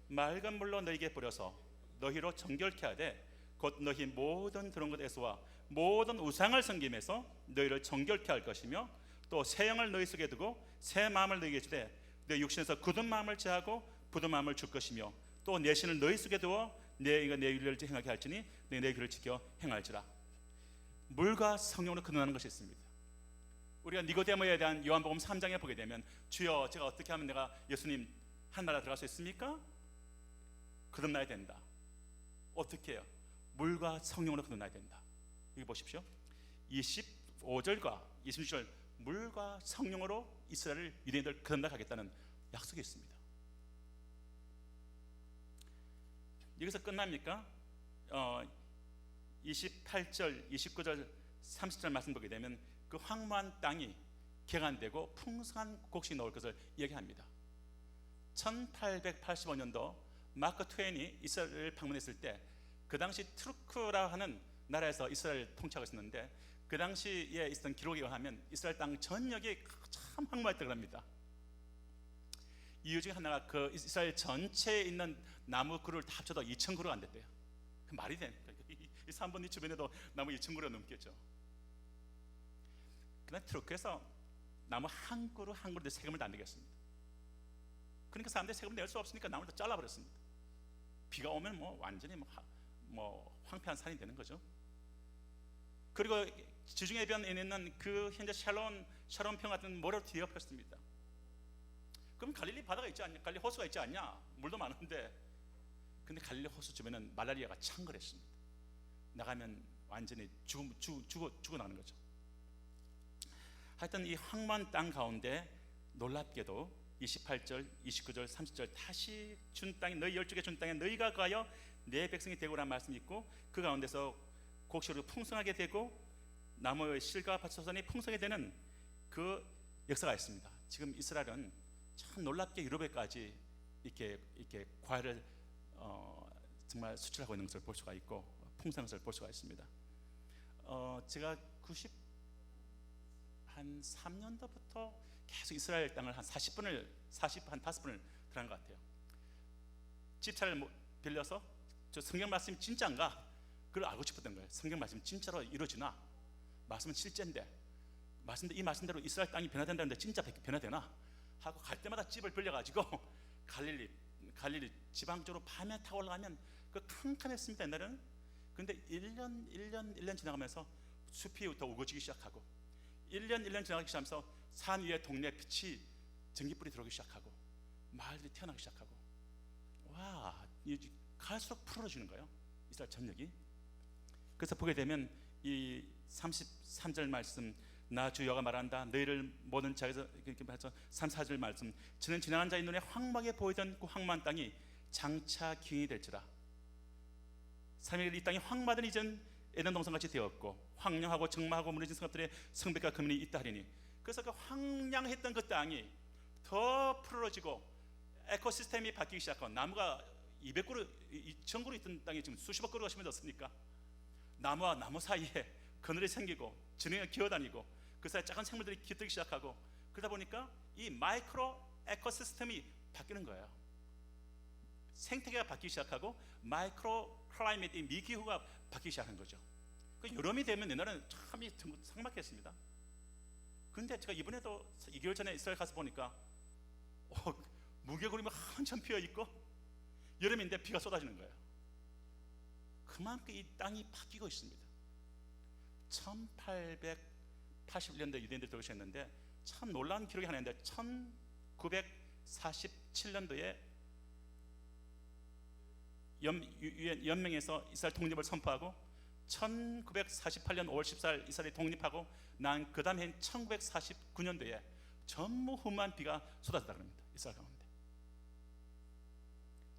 맑은 물로 너희에게 뿌려서 너희로 정결케 하되 곧 너희 모든 들은 것에서와 모든 우상을 섬김에서 너희를 정결케 할 것이며, 또 새 영을 너희 속에 두고 새 마음을 너희에게 주되 내 육신에서 굳은 마음을 제하고 굳은 마음을 줄 것이며, 또 내 신을 너희 속에 두어 내가 내 윤례를 행하게 할지니 내 길을 지켜 행할지라. 물과 성령으로 거듭나는 것이 있습니다. 우리가 니고데모에 대한 요한복음 3장에 보게 되면, 주여 제가 어떻게 하면 내가 예수님 한 나라 들어갈 수 있습니까? 거듭나야 된다. 어떻게 해요? 물과 성령으로 거듭나야 된다. 여기 보십시오. 25절과 26절, 물과 성령으로 이스라엘 유대인들 거듭나가겠다는 약속이 있습니다. 여기서 끝납니까? 28절, 29절, 30절 말씀 보게 되면 그 황무한 땅이 개간되고 풍성한 곡식이 나올 것을 얘기합니다. 1885년도 마크 트웨인이 이스라엘을 방문했을 때 그 당시 투르크라 하는 나라에서 이스라엘 통치하고 있었는데, 그 당시에 있었던 기록에 의하면 이스라엘 땅 전역이 참 황무했다고 합니다. 이유 중에 하나가 그 이스라엘 전체에 있는 나무 그루를 다 합쳐도 2,000그루가 안 됐대요. 그 말이 됩니까? 이 3번 이 주변에도 나무 2,000그루가 넘겠죠. 그다음 트루크에서 나무 한 그루 한 그루도 세금을 안 내겠습니다. 그러니까 사람들이 세금을 낼 수 없으니까 나무를 다 잘라버렸습니다. 비가 오면 뭐 완전히 뭐 황폐한 산이 되는 거죠. 그리고 지중해 해변에 있는 그 현재 샤론 평 같은 모래로 뒤엎었습니다. 그럼 갈릴리 바다가 있지 않냐? 갈릴리 호수가 있지 않냐? 물도 많은데. 근데 갈릴리 호수 주변은 말라리아가 창궐했습니다. 나가면 완전히 죽어나는 거죠. 하여튼 이 황무한 땅 가운데 놀랍게도 28절, 29절, 30절 다시 준 땅에, 너희 열조에게 준 땅에 너희가 가여 내 백성이 되고라는 말씀이 있고, 그 가운데서 곡식으로 풍성하게 되고 나무의 실과 밭소산이 풍성하게 되는 그 역사가 있습니다. 지금 이스라엘은 참 놀랍게 유럽에까지 이렇게 과일을 정말 수출하고 있는 것을 볼 수가 있고 풍성한 것을 볼 수가 있습니다. 제가 93년도부터 계속 이스라엘 땅을 한 5분을 들어간 것 같아요. 집차를 빌려서 저 성경 말씀이 진짜인가? 그걸 알고 싶었던 거예요. 성경 말씀이 진짜로 이루어지나? 말씀은 실제인데, 이 말씀대로 이스라엘 땅이 변화된다는데 진짜 변화되나? 하고 갈 때마다 집을 빌려가지고 갈릴리 지방 쪽으로 밤에 타고 올라가면 그 캄캄했습니다, 옛날에는. 근데 1년 지나가면서 숲이 더 우거지기 시작하고, 1년 지나가기 시작하면서 산 위에 동네 빛이 전기불이 들어오기 시작하고 마을들이 태어나기 시작하고, 와, 갈수록 푸르러지는 거예요, 이스라엘 전역이. 그래서 보게 되면 이 33절 말씀, 나 주 여호와가 말한다, 너희를 모든 자에서 이렇게 해서 34절 말씀, 저는 지나간 자의 눈에 황무하게 보이던 그 황무한 땅이 장차 기근이 될지라. 3일 이 땅이 황무하던 이전 에덴 동산같이 되었고 황량하고 적마하고 무너진 성읍들의 성벽과 금이 있다 하리니. 그래서 그 황량했던 그 땅이 더 푸르러지고 에코시스템이 바뀌기 시작하고, 나무가 200그루, 2,000그루 있던 땅이 지금 수십억 그루가 심어졌으니까 나무와 나무 사이에 그늘이 생기고 지능이 기어다니고 그 사이에 작은 생물들이 깃들기 시작하고, 그러다 보니까 이 마이크로 에코시스템이 바뀌는 거예요. 생태계가 바뀌기 시작하고 마이크로 클라이밋, 이 미기후가 바뀌기 시작한 거죠. 그 여름이 되면 옛날에는 참 삭막했습니다. 근데 제가 이번에도 2개월 전에 이스라엘 가서 보니까 무개구름이 한참 피어 있고 여름인데 비가 쏟아지는 거예요. 그만큼 이 땅이 바뀌고 있습니다. 1880년대 유대인들이 들어오셨는데 참 놀라운 기록이 하나 있는데, 1947년도에 연맹에서 이스라엘 독립을 선포하고 1948년 5월 14일 이스라엘이 독립하고 난 그 다음 해인 1949년도에 전무후무한 비가 쏟아졌다고 합니다, 이스라엘 가운데.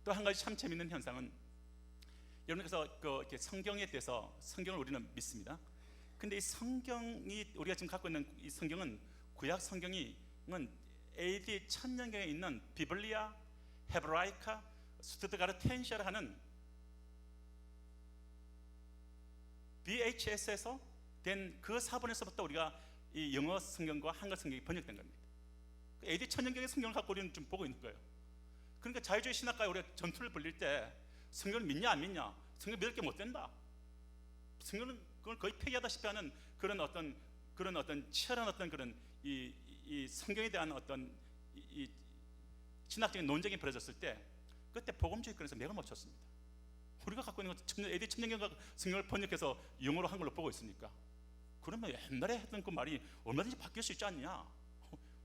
또 한 가지 참 재밌는 현상은, 여러분께서 이렇게 성경에 대해서, 성경을 우리는 믿습니다. 근데 이 성경이, 우리가 지금 갖고 있는 이 성경은, 구약 성경은 AD 1000년경에 있는 비블리아 헤브라이카 스투트가르텐시아를 하는 BHS에서 된 그 사본에서부터 우리가 이 영어 성경과 한글 성경이 번역된 겁니다. AD 1000년경의 성경을 갖고 우리는 좀 보고 있는 거예요. 그러니까 자유주의 신학가에 우리가 전투를 벌릴 때 성경을 믿냐 안 믿냐, 성경 믿을 게 못 된다, 성경은 그걸 거의 폐기하다시피 하는 그런 어떤 치열한 어떤 그런 이 성경에 대한 어떤 이 신학적인 논쟁이 벌어졌을 때, 그때 복음주의권에서 맥을 못 쳤습니다. 우리가 갖고 있는 AD 1000년경 성경을 번역해서 영어로 한글로 보고 있으니까, 그러면 옛날에 했던 그 말이 얼마든지 바뀔 수 있지 않냐,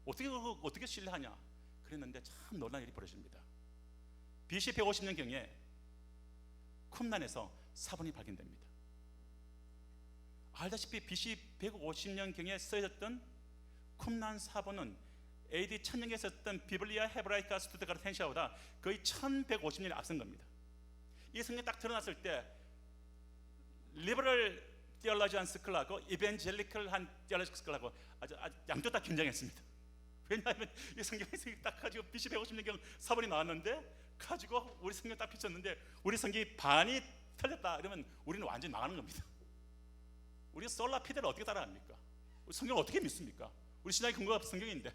어떻게 신뢰하냐 그랬는데 참 놀라운 일이 벌어집니다. BC 150년경에 쿰란에서 사본이 발견됩니다. 알다시피 BC 150년경에 쓰여졌던 쿰란 사본은 AD 1000년경에 썼던 비블리아 헤브라이카 스투트가르텐시아보다 거의 1150년이 앞선 겁니다. 이 성경이 딱 드러났을 때 리버럴 디얼라지안 스쿨하고 이벤젤리컬한 디얼라지안 스쿨하고 아주 양쪽 다 긴장했습니다. 왜냐하면 이 성경이 딱 가지고 BC 150년경 사본이 나왔는데 가지고 우리 성경 딱 비쳤는데 우리 성경이 반이 틀렸다 이러면 우리는 완전히 망하는 겁니다. 우리가 솔라 피데를 어떻게 따라합니까? 우리 성경을 어떻게 믿습니까? 우리 신앙의 근거가 성경인데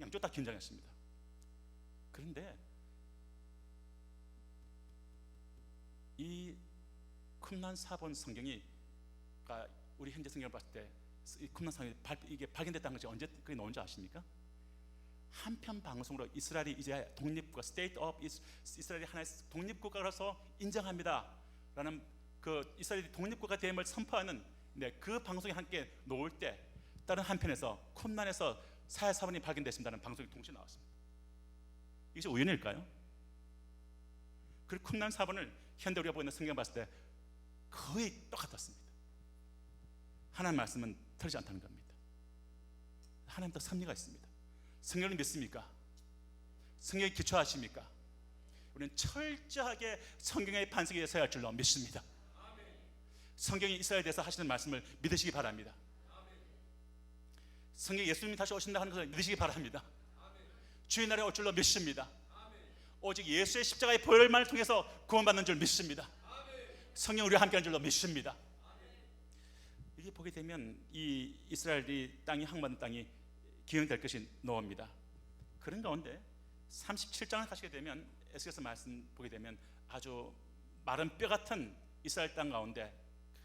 양쪽 다 긴장했습니다. 그런데 이 쿰란 4번 성경이 우리 현재 성경을 봤을 때 이 쿰란 성경이 이게 발견됐다는 것이 언제 그게 나온 줄 아십니까? 한편 방송으로 이스라엘이 이제 독립국가 State of 이스라엘이 하나의 독립국가로서 인정합니다라는 그 이스라엘이 독립국가 됨을 선포하는 그 방송이 함께 놓을 때 다른 한편에서 쿰란에서 사회 사본이 발견됐습니다는 방송이 동시에 나왔습니다. 이것이 우연일까요? 그리고 쿰란 사본을 현대 우리가 보이는 성경 봤을 때 거의 똑같았습니다. 하나님 말씀은 틀리지 않다는 겁니다. 하나님도 섭리가 있습니다. 성경을 믿습니까? 성경에 기초하십니까? 우리는 철저하게 성경의 반석에 서야 할 줄로 믿습니다. 성경이 이스라엘에 대해서 하시는 말씀을 믿으시기 바랍니다. 성경에 예수님이 다시 오신다 하는 것을 믿으시기 바랍니다. 주의 날에 올 줄로 믿습니다. 오직 예수의 십자가의 보혈만을 통해서 구원받는 줄 믿습니다. 성령 우리와 함께하는 줄로 믿습니다. 이게 보게 되면 이 이스라엘이 땅이 항만한 땅이 기억될 것이 나옵니다. 그런 가운데 37장을 가시게 되면 에스겔서 말씀 보게 되면 아주 마른 뼈 같은 이스라엘 땅 가운데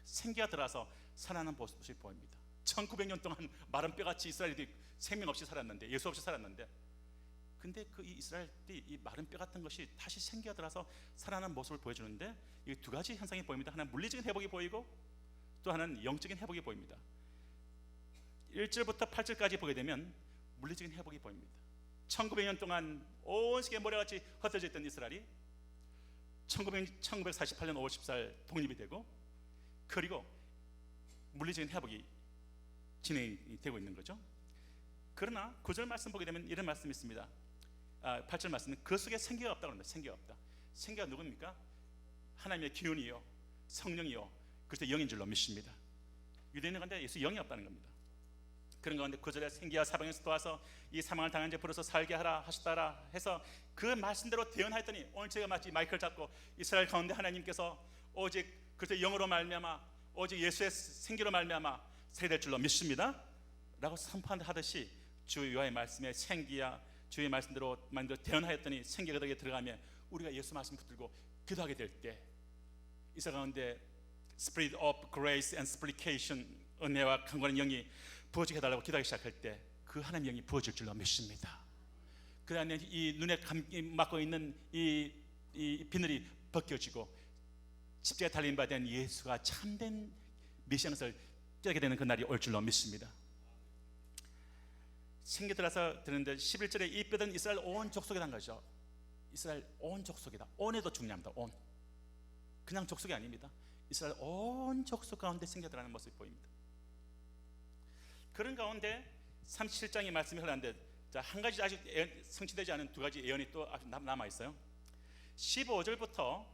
생기가 들어서 살아나는 모습이 보입니다. 1900년 동안 마른 뼈같이 이스라엘이 생명 없이 살았는데, 예수 없이 살았는데, 근데 그 이스라엘이 이 마른 뼈 같은 것이 다시 생기가 들어서 살아나는 모습을 보여주는데, 이 두 가지 현상이 보입니다. 하나는 물리적인 회복이 보이고 또 하나는 영적인 회복이 보입니다. 1절부터 8절까지 보게 되면 물리적인 회복이 보입니다. 1900년 동안 온 세계 모래같이 흩어져 있던 이스라엘이 1948년 5월 14일 독립이 되고, 그리고 물리적인 회복이 진행이 되고 있는 거죠. 그러나 9절 말씀 보게 되면 이런 말씀이 있습니다. 8절 말씀은 그 속에 생기가 없다고 합니다. 생기가 없다. 생기가 누굽니까? 하나님의 기운이요, 성령이요, 그래서 영인 줄로 믿습니다. 유대인들 가운데 예수 영이 없다는 겁니다. 그런 가운데 9절에 생기와 사방에서 도와서 이 사망을 당한 자 부르서 살게 하라 하셨다라 해서 그 말씀대로 대언하였더니, 오늘 제가 마치 마이크를 잡고 이스라엘 가운데 하나님께서 오직 그래서 영으로 말미암아 오직 예수의 생기로 말미암아 세될 줄로 믿습니다 라고 선포하듯이 주 여호와의 말씀에 생기야 주의 말씀대로 대언하였더니 생기가 거기에 들어가며 우리가 예수 말씀 붙들고 기도하게 될 때 이스라엘 가운데 Spirit of Grace and Supplication, 은혜와 강건한 영이 부어지게 해달라고 기도하기 시작할 때 그 하나님 영이 부어질 줄로 믿습니다. 그 다음에 이 눈에 막고 있는 이 비늘이 벗겨지고 십자가에 달린 바 된 예수가 참된 메시아를 깨닫게 되는 그 날이 올 줄로 믿습니다. 생겨 들어서 드는데 11절에 이 뼈는 이스라엘 온 족속이란 거죠. 이스라엘 온 족속이다. 온에도 중요합니다. 온, 그냥 족속이 아닙니다. 이스라엘 온 족속 가운데 생겨 들어가는 모습이 보입니다. 그런 가운데 37장의 말씀이 흘렀는데, 자, 한 가지 아직 성취되지 않은 두 가지 예언이 또 남아 있어요. 15절부터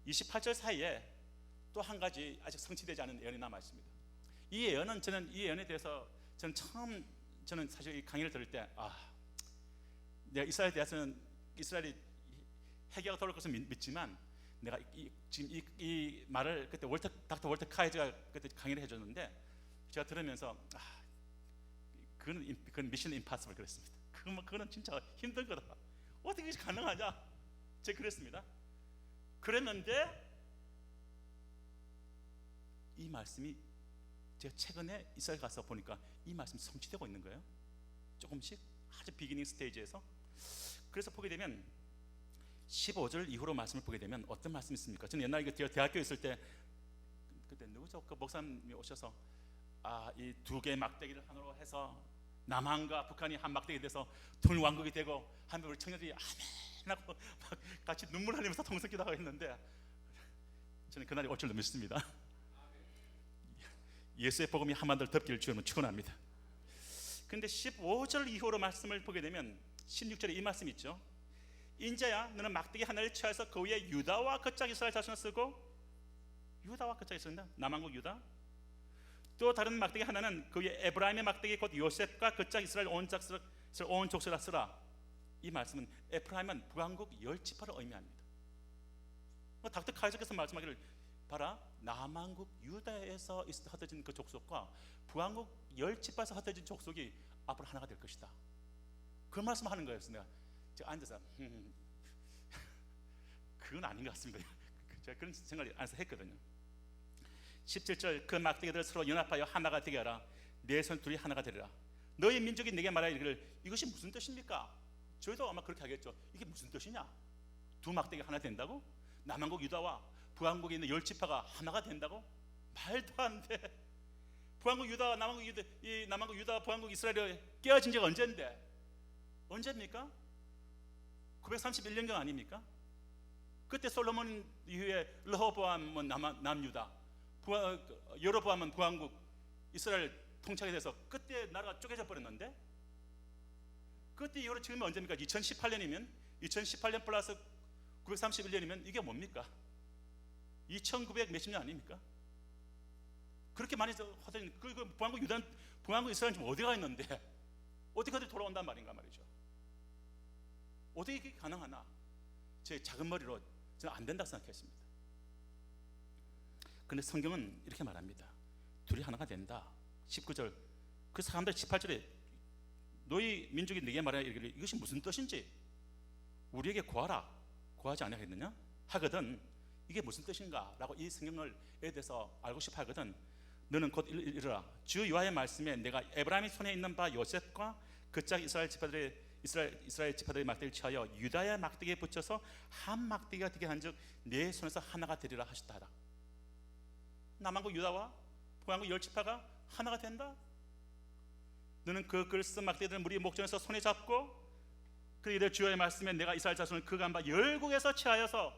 28절 사이에 또 한 가지 아직 성취되지 않은 예언이 남아 있습니다. 이 예언은 이 예언에 대해서 저는 사실 이 강의를 들을 때 내가 이스라엘에 대해서는 이스라엘이 회개가 돌아올 것을 믿지만 내가 지금 이 말을 그때 닥터 월터 카이즈가 그때 강의를 해줬는데 제가 들으면서 그건 미션 임파서블 그랬습니다. 그거는 진짜 힘든 거다. 어떻게 가능하냐? 제가 그랬습니다. 그랬는데 이 말씀이 제가 최근에 이스라엘 가서 보니까 이 말씀이 성취되고 있는 거예요. 조금씩 아주 비기닝 스테이지에서. 그래서 보게 되면 15절 이후로 말씀을 보게 되면 어떤 말씀이 있습니까? 저는 옛날에 대학교에 있을 때 그때 누구죠? 그 목사님이 오셔서 이 두 개의 막대기를 하나로 해서 남한과 북한이 한 막대기 돼서 통일왕국이 되고 하면 우리 청년들이 아멘 하고 막 같이 눈물 흘리면서 통성 기도하고 있는데 저는 그날이 올 줄로 믿습니다. 예수의 복음이 한반도를 덮기를 주님은 축원합니다. 그런데 15절 이후로 말씀을 보게 되면 16절에 이 말씀이 있죠. 인자야 너는 막대기 하나를 취하여서 그 위에 유다와 거짝 이스라엘 자손을 쓰고, 유다와 거짝이 쓴다. 남한국 유다. 또 다른 막대기 하나는 그 위에 에브라임의 막대기 곧 요셉과 거짝 이스라엘 온 족속을 쓰라. 이 말씀은 에프라임은 북왕국 10지파를 의미합니다. 닥터 카이저께서 말씀하기를 봐라, 남한국 유다에서 흩어진 그 족속과 북한국 10지파에서 흩어진 족속이 앞으로 하나가 될 것이다. 그 말씀하는 거예요. 그래서 내가 제가 앉아서 그건 아닌 것 같습니다. 제가 그런 생각을 안에서 했거든요. 17절 그 막대기들 서로 연합하여 하나가 되게 하라. 내 손 둘이 하나가 되리라. 너희 민족이 내게 말하여 이르기를 이것이 무슨 뜻입니까? 저희도 아마 그렇게 하겠죠. 이게 무슨 뜻이냐? 두 막대기가 하나 된다고? 남한국 유다와 북한국에 있는 10지파가 하나가 된다고? 말도 안 돼. 북한국 유다, 남한국 유다, 이 남한국 유다, 북한국 이스라엘이 깨어진 지가 언제인데? 언제입니까? 931년경 아닙니까? 그때 솔로몬 이후에 르호보암은 남유다, 여로보암은 북한국 이스라엘 통치하게 돼서 그때 나라가 쪼개져 버렸는데, 그때 이후로 지금이 언제입니까? 2018년이면 2018년 플러스 931년이면 이게 뭡니까? 2900 몇십 년 아닙니까? 그렇게 많이 흩어진 그 북한국 유다, 북한국 이스라엘 지금 어디가 있는데 어떻게 어디 돌아온단 말인가 말이죠. 어떻게 이게 가능하나? 제 작은 머리로 저는 안 된다고 생각했습니다. 그런데 성경은 이렇게 말합니다. 둘이 하나가 된다. 19절 그 사람들 18절에 너희 민족이 내게 말하여 이르기를 이것이 무슨 뜻인지 우리에게 구하라. 구하지 않겠느냐? 하거든 이게 무슨 뜻인가? 라고 이 성경을 대해서 알고 싶어 하거든 너는 곧 이르라. 주 여호와의 말씀에 내가 에브라임의 손에 있는 바 요셉과 그 짝 이스라엘 지파들의 막대기를 취하여 유다의 막대기에 붙여서 한 막대기가 되게 한즉 내 손에서 하나가 되리라 하셨다 하라. 남한국 유다와 북한국 10지파가 하나가 된다. 너는 그 글 쓴 막대기들을 무리 목전에서 손에 잡고 그 이들 주의 말씀에 내가 이스라엘 자손을 그 간바 열국에서 취하여서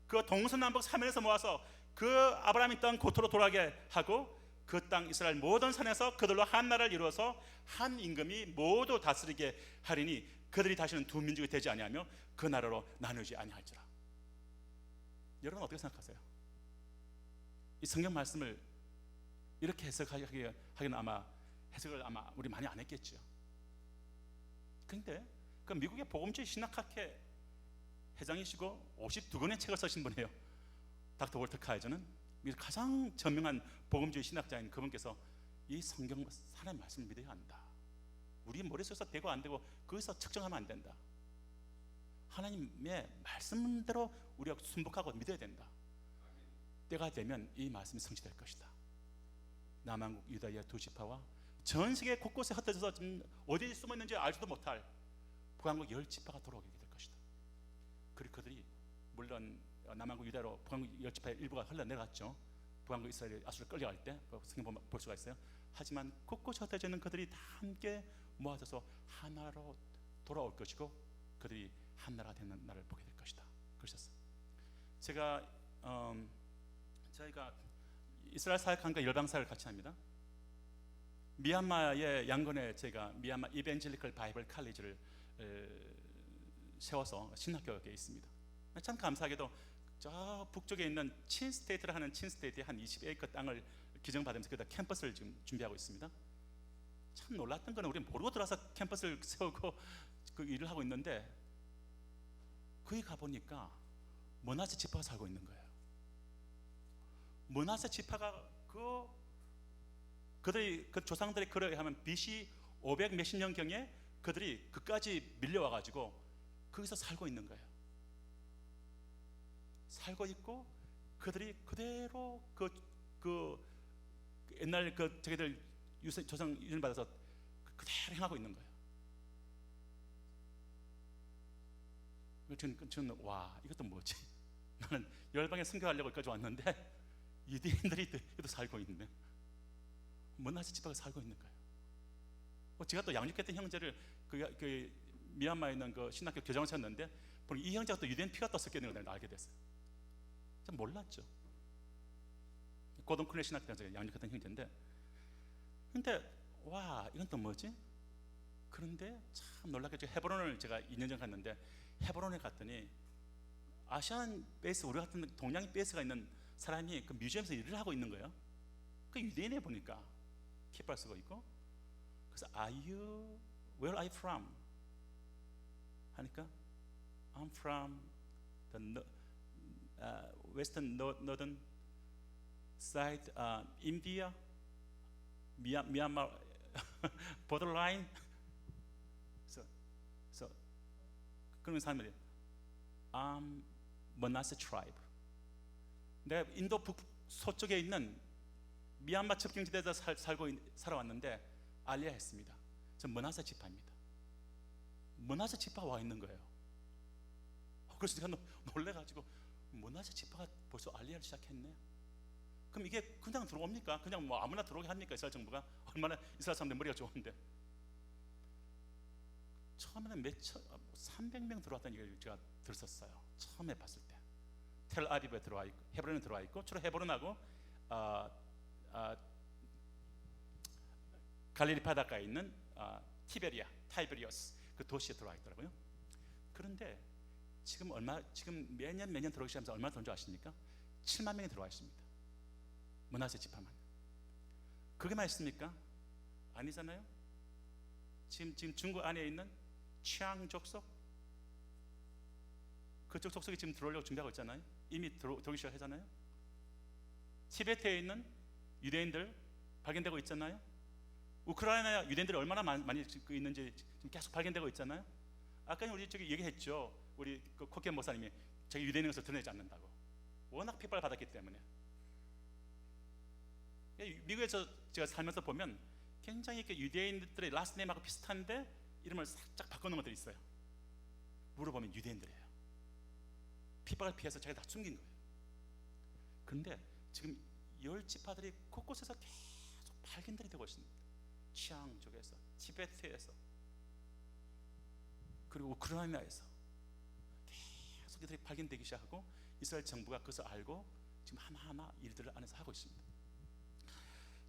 그 동서남북 사면에서 모아서 그 아브라함의 땅 고토로 돌아가게 하고 그 땅 이스라엘 모든 산에서 그들로 한 나라를 이루어서 한 임금이 모두 다스리게 하리니 그들이 다시는 두 민족이 되지 아니하며 그 나라로 나누지 아니할지라. 여러분 어떻게 생각하세요? 이 성경 말씀을 이렇게 해석하기는 아마 해석을 아마 우리 많이 안 했겠죠. 근데 그 미국의 복음주의 신학학회 회장이시고 52권의 책을 쓰신 분이에요. 닥터 월터 카이저는 가장 저명한 복음주의 신학자인 그분께서 이 성경 하나님의 말씀을 믿어야 한다. 우리 머릿속에서 되고 안 되고 거기서 측정하면 안 된다. 하나님의 말씀대로 우리가 순복하고 믿어야 된다. 때가 되면 이 말씀이 성취될 것이다. 남한국 유다의 두 지파와 전 세계 곳곳에 흩어져서 어디에 숨어 있는지 알지도 못할 북한국 10지파가 돌아오게 될 것이다. 그리고 그들이 물론 남한국 유다로 북한국 10지파의 일부가 흘러내려갔죠. 북한국 이스라엘이 아수르 끌려갈 때 성경 볼 수가 있어요. 하지만 곳곳에 흩어져 있는 그들이 다 함께 모아져서 하나로 돌아올 것이고 그들이 한 나라가 되는 날을 보게 될 것이다. 그러셨어요. 제가 저희가 이스라엘 사역함과 열방 사역을 같이 합니다. 미얀마의 양곤에 제가 미얀마 이벤젤리컬 바이블 칼리지를 세워서 신학교에 있습니다. 참 감사하게도 저 북쪽에 있는 친스테이트를 하는 친스테이트의 한 20에이커 땅을 기증받으면서 거기다 캠퍼스를 지금 준비하고 있습니다. 참 놀랐던 거는 우리 모르고 들어와서 캠퍼스를 세우고 그 일을 하고 있는데 거기 가보니까 므낫세 지파가 살고 있는 거예요. 므낫세 지파가 그들이 그 조상들의 글에 의하면 BC 500 몇십 년경에 그들이 그까지 밀려와가지고 거기서 살고 있는 거예요. 살고 있고 그들이 그대로 그 옛날 그 자기들 조상 유전 받아서 그대로 행하고 있는 거예요. 저는 와 이것도 뭐지? 나는 열방에 선교하려고 여기까지 왔는데 유대인들이 또 살고 있네. 므낫세 지파가 살고 있는 거예요. 제가 또 양육했던 형제를 그 미얀마에 있는 그 신학교 교장을 찾는데 이 형제가 또 유대인 피가 또 섞여 있는 걸 알게 됐어요. 참 몰랐죠. 고동 클레 신학교 제가 양육했던 형제인데, 근데 와 이건 또 뭐지? 그런데 참 놀랍게 헤브론을 제가 2년 전에 갔는데 헤브론에 갔더니 아시안 베이스 우리 같은 동양인 베이스가 있는 사람이 그 뮤지엄에서 일을 하고 있는 거예요. 그 유대인에 보니까 키파 쓰고 있고, 그래서 where are you from? 하니까 I'm from 웨스턴 너던 사이드, 인디아, 미얀마 borderline. 그래서 그런 사람들이 머나세 트라이브. 내가 인도 북서쪽에 있는 미얀마 접경지대에서 살아왔는데 알리야했습니다. 저 머나세 지파입니다. 머나세 지파가 와 있는 거예요. 그래서 제가 놀래가지고 머나세 지파가 벌써 알리야를 시작했네. 그럼 이게 그냥 들어옵니까? 그냥 뭐 아무나 들어오게 합니까? 이스라엘 정부가 얼마나 이스라엘 사람들 머리가 좋은데. 처음에는 300명 들어왔다는 얘기를 제가 들었어요. 처음에 봤을 때 텔아비브에 들어와 있고 헤브론에 들어와 있고, 주로 헤브론하고 갈릴리 바닷가에 있는 타이베리어스 그 도시에 들어와 있더라고요. 그런데 지금 매년 들어오기 시작하면서 얼마나 들어온 줄 아십니까? 7만 명이 들어와 있습니다. 머나세 지파만. 그게만 있습니까? 아니잖아요. 지금 중국 안에 있는 취양 족속, 그쪽 족속이 지금 들어오려고 준비하고 있잖아요. 이미 들어오기 시작하잖아요. 티베트에 있는 유대인들 발견되고 있잖아요. 우크라이나 유대인들이 얼마나 많이 있는지 지금 계속 발견되고 있잖아요. 아까 우리 저기 얘기했죠. 우리 그 코케 목사님이 자기 유대인인 것을 드러내지 않는다고. 워낙 핍박을 받았기 때문에. 미국에서 제가 살면서 보면 굉장히 유대인들의 라스트 네임하고 비슷한데 이름을 살짝 바꿔놓은 것들이 있어요. 물어보면 유대인들이에요. 핍박을 피해서 자기가 다 숨긴 거예요. 그런데 지금 10지파들이 곳곳에서 계속 발견들이 되고 있습니다. 취양 쪽에서, 티베트에서, 그리고 우크라이나에서 계속 이들이 발견되기 시작하고 이스라엘 정부가 그것을 알고 지금 하나하나 일들을 안에서 하고 있습니다.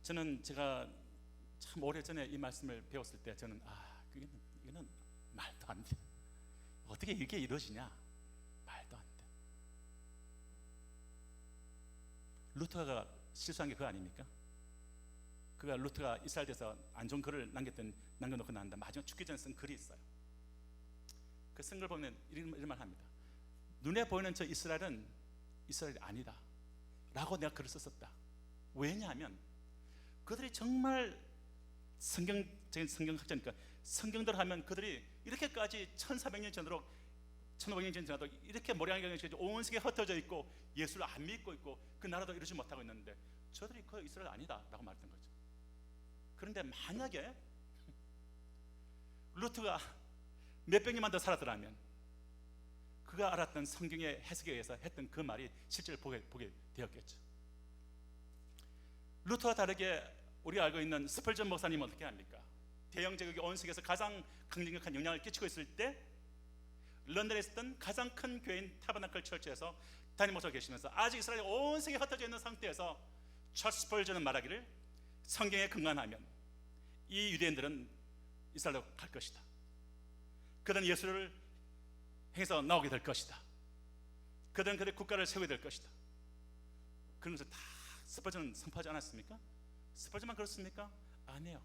저는 제가 참 오래전에 이 말씀을 배웠을 때 저는 이거는 말도 안 돼. 어떻게 이게 이루어지냐? 말도 안 돼. 루터가 실수한 게 그거 아닙니까? 그가 루터가 이스라엘에서 안 좋은 글을 남겨놓고 나는데 마지막 죽기 전에 쓴 글이 있어요. 그 쓴 걸 보면 이런 말 합니다. 눈에 보이는 저 이스라엘은 이스라엘이 아니다 라고 내가 글을 썼었다. 왜냐하면 그들이 정말 성경적인 성경학자니까 성경대로 하면 그들이 이렇게까지 1400년 전으로 1500년 전 지나도 이렇게 모량하게 온 세계에 흩어져 있고 예수를 안 믿고 있고 그 나라도 이루지 못하고 있는데 저들이 그 이스라엘 아니다 라고 말했던 거죠. 그런데 만약에 루트가 몇백 년만 더 살았더라면 그가 알았던 성경의 해석에 의해서 했던 그 말이 실제로 보게 되었겠죠. 루터와 다르게 우리가 알고 있는 스펄전 목사님은 어떻게 합니까? 대영 제국이 온 세계에서 가장 강력한 영향을 끼치고 있을 때 런던에 있었던 가장 큰 교회인 타버나클 철치에서 담임 목사가 계시면서 아직 이스라엘이 온 세계에 흩어져 있는 상태에서 찰스 스펄전은 말하기를 성경에 근간하면 이 유대인들은 이스라엘로 갈 것이다. 그들은 예수를 행해서 나오게 될 것이다. 그들은 그들의 국가를 세우게 될 것이다. 그런 것을 다 스펄전은 선포하지 않았습니까? 스펄전만 그렇습니까? 아니에요.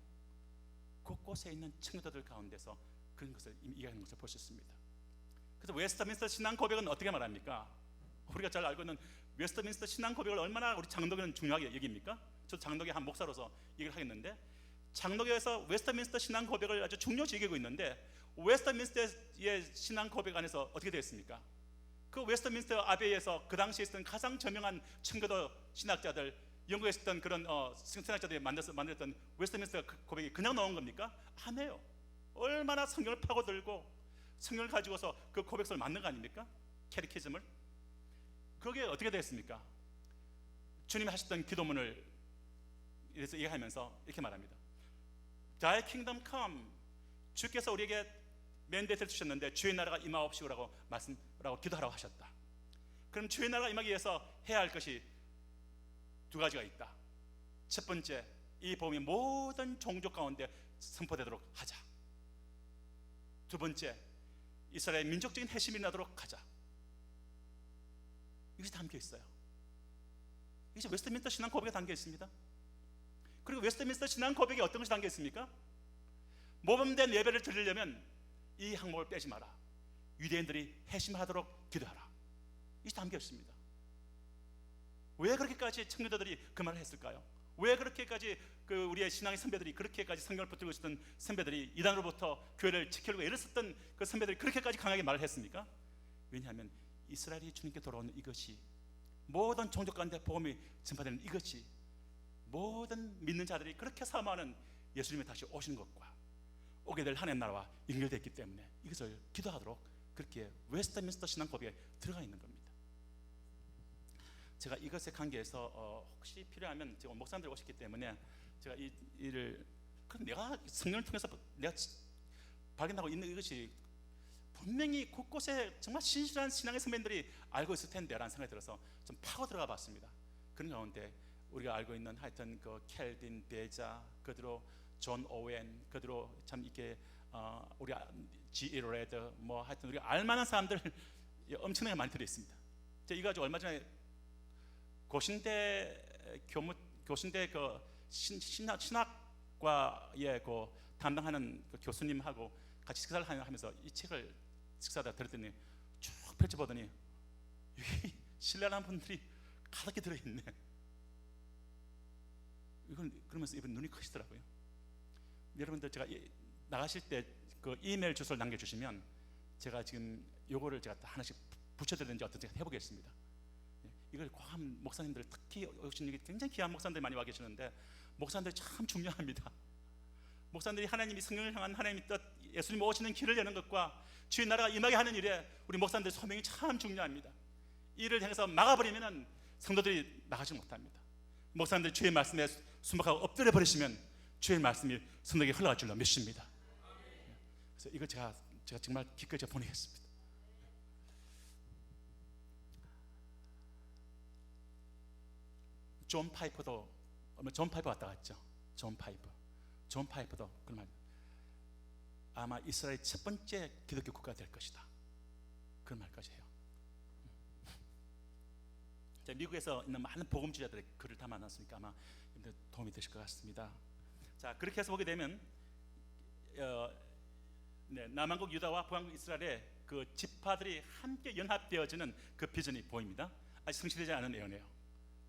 곳곳에 있는 청교도들 가운데서 그런 것을 이야기하는 것을 볼 수 있습니다. 그래서 웨스트민스터 신앙 고백은 어떻게 말합니까? 우리가 잘 알고 있는 웨스트민스터 신앙 고백을 얼마나 우리 장로교는 중요하게 여깁니까? 저도 장로교 한 목사로서 얘기를 하겠는데 장로교에서 웨스트민스터 신앙 고백을 아주 중요시 여기고 있는데 웨스트민스터의 신앙 고백 안에서 어떻게 되어 있습니까? 그 웨스트민스터 아베이에서 그 당시에 있었던 가장 저명한 청교도 신학자들, 영국에 있었던 그런 신학자들이 만들었던 웨스트민스터 고백이 그냥 나온 겁니까? 아니에요. 얼마나 성경을 파고들고 성경을 가지고서 그 고백서를 만든 거 아닙니까? 캐리키즘을. 그게 어떻게 됐습니까? 주님이 하셨던 기도문을 이래서 얘기하면서 이렇게 말합니다. Thy kingdom come. 주께서 우리에게 맨데이트를 주셨는데 주의 나라가 임하옵시고라고 기도하라고 하셨다. 그럼 주의 나라가 임하기 위해서 해야 할 것이 두 가지가 있다. 첫 번째, 이 복음이 모든 종족 가운데 선포되도록 하자. 두 번째, 이스라엘의 민족적인 핵심이 나도록 하자. 이것이 담겨 있어요. 이것이 웨스트민스터 신앙 고백에 담겨 있습니다. 그리고 웨스트민스터 신앙 고백에 어떤 것이 담겨 있습니까? 모범된 예배를 드리려면 이 항목을 빼지 마라. 유대인들이 핵심하도록 기도하라. 이것이 담겨 있습니다. 왜 그렇게까지 청교도들이 그 말을 했을까요? 왜 그렇게까지 우리의 신앙의 선배들이, 그렇게까지 성경을 붙들고 있었던 선배들이, 이단으로부터 교회를 지키려고 애를 썼던 그 선배들이 그렇게까지 강하게 말을 했습니까? 왜냐하면 이스라엘이 주님께 돌아오는 이것이, 모든 종족 가운데 복음이 전파되는 이것이, 모든 믿는 자들이 그렇게 사모하는 예수님이 다시 오시는 것과 오게 될 하나님 나라와 연결되어 있기 때문에 이것을 기도하도록 그렇게 웨스트민스터 신앙 법에 들어가 있는 겁니다. 제가 이것에 관계해서 혹시 필요하면, 지금 목사님들이 오셨기 때문에 제가 이 일을, 내가 성령을 통해서 내가 발견하고 있는 이것이 분명히 곳곳에 정말 신실한 신앙의 선배님들이 알고 있을 텐데 라는 생각이 들어서 좀 파고 들어가 봤습니다. 그런 가운데 우리가 알고 있는 하여튼 그 켈빈 베자, 그대로 존 오웬, 그대로 참 이렇게 우리 G.E. 레드, 뭐 하여튼 우리가 알만한 사람들 엄청나게 많이 들어 있습니다. 제가 이거 가지고 얼마 전에 교신대 그 신학과에 그 담당하는 그 교수님하고 같이 식사를 하면서 이 책을 식사하다 들었더니 쭉 펼쳐보더니 신뢰하는 분들이 가득히 들어있네. 이건 그러면서 이분 눈이 크시더라고요. 여러분들, 제가 나가실 때 그 이메일 주소를 남겨주시면 제가 지금 요거를 제가 하나씩 붙여드리는지 어떤지 해보겠습니다. 이걸 과한 목사님들, 특히 오신 여기 굉장히 귀한 목사님들 많이 와 계시는데, 목사님들이 참 중요합니다. 목사님들이 하나님이 성령을 향한 하나님의 뜻, 예수님 오시는 길을 여는 것과 주의 나라가 임하게 하는 일에 우리 목사님들 소명이 참 중요합니다. 이를 향해서 막아버리면 성도들이 나가지 못합니다. 목사님들 주의 말씀에 순박하고 엎드려 버리시면 주의 말씀이 성도에게 흘러갈 줄로 믿습니다. 그래서 이거 제가 정말 기꺼이 보내겠습니다. 존 파이퍼도, 존 파이퍼 왔다 갔죠. 존 파이퍼도 그런 말, 아마 이스라엘 첫 번째 기독교 국가가 될 것이다, 그런 말까지 해요. 미국에서 있는 많은 복음주의자들의 글을 다 만났으니까 아마 도움이 되실 것 같습니다. 자, 그렇게 해서 보게 되면 남한국 유다와 북한국 이스라엘의 그 지파들이 함께 연합되어지는 그 비전이 보입니다. 아직 성취되지 않은 예언이에요.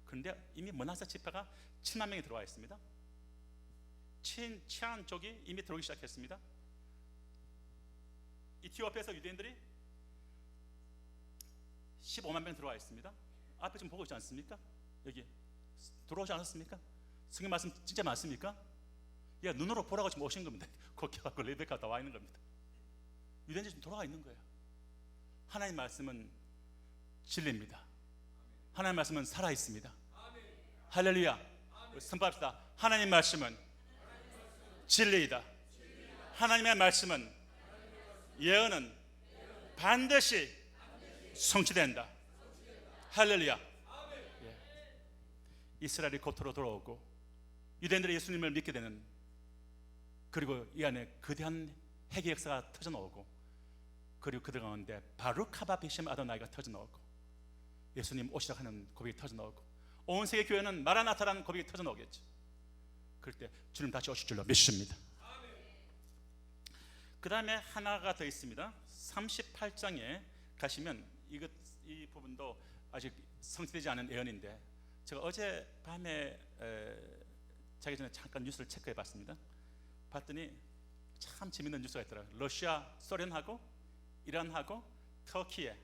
그런데 이미 머나세 지파가 7만 명이 들어와 있습니다. 치안 쪽이 이미 들어오기 시작했습니다. 이티오피아에서 유대인들이 15만 명 들어와 있습니다. 앞에 좀 보고 있지 않습니까? 여기 들어오지 않았습니까? 성경 말씀 진짜 많습니까? 눈으로 보라고 지금 오신 겁니다. 거기하고 레베카 다 와 있는 겁니다. 유대인들이 지금 돌아가 있는 거예요. 하나님 말씀은 진리입니다. 하나님 말씀은 살아 있습니다. 할렐루야. 선포합시다. 하나님 말씀은 진리이다. 하나님의 말씀은, 예언은 반드시 성취된다. 할렐루야. 이스라엘이 고토로 돌아오고 유대인들이 예수님을 믿게 되는, 그리고 이 안에 거대한 회개 역사가 터져나오고, 그리고 그들 가운데 바루카바 비심 아도나이가 터져나오고, 예수님 오시라 하는 고백이 터져나오고, 온 세계 교회는 마라나타라는 고백이 터져나오겠죠. 그럴 때 주님 다시 오실 줄로 믿습니다. 그 다음에 하나가 더 있습니다. 38장에 가시면 이 부분도 아직 성취되지 않은 예언인데, 제가 어제 밤에 자기 전에 잠깐 뉴스를 체크해 봤습니다. 봤더니 참 재밌는 뉴스가 있더라고요. 러시아, 소련하고 이란하고 터키에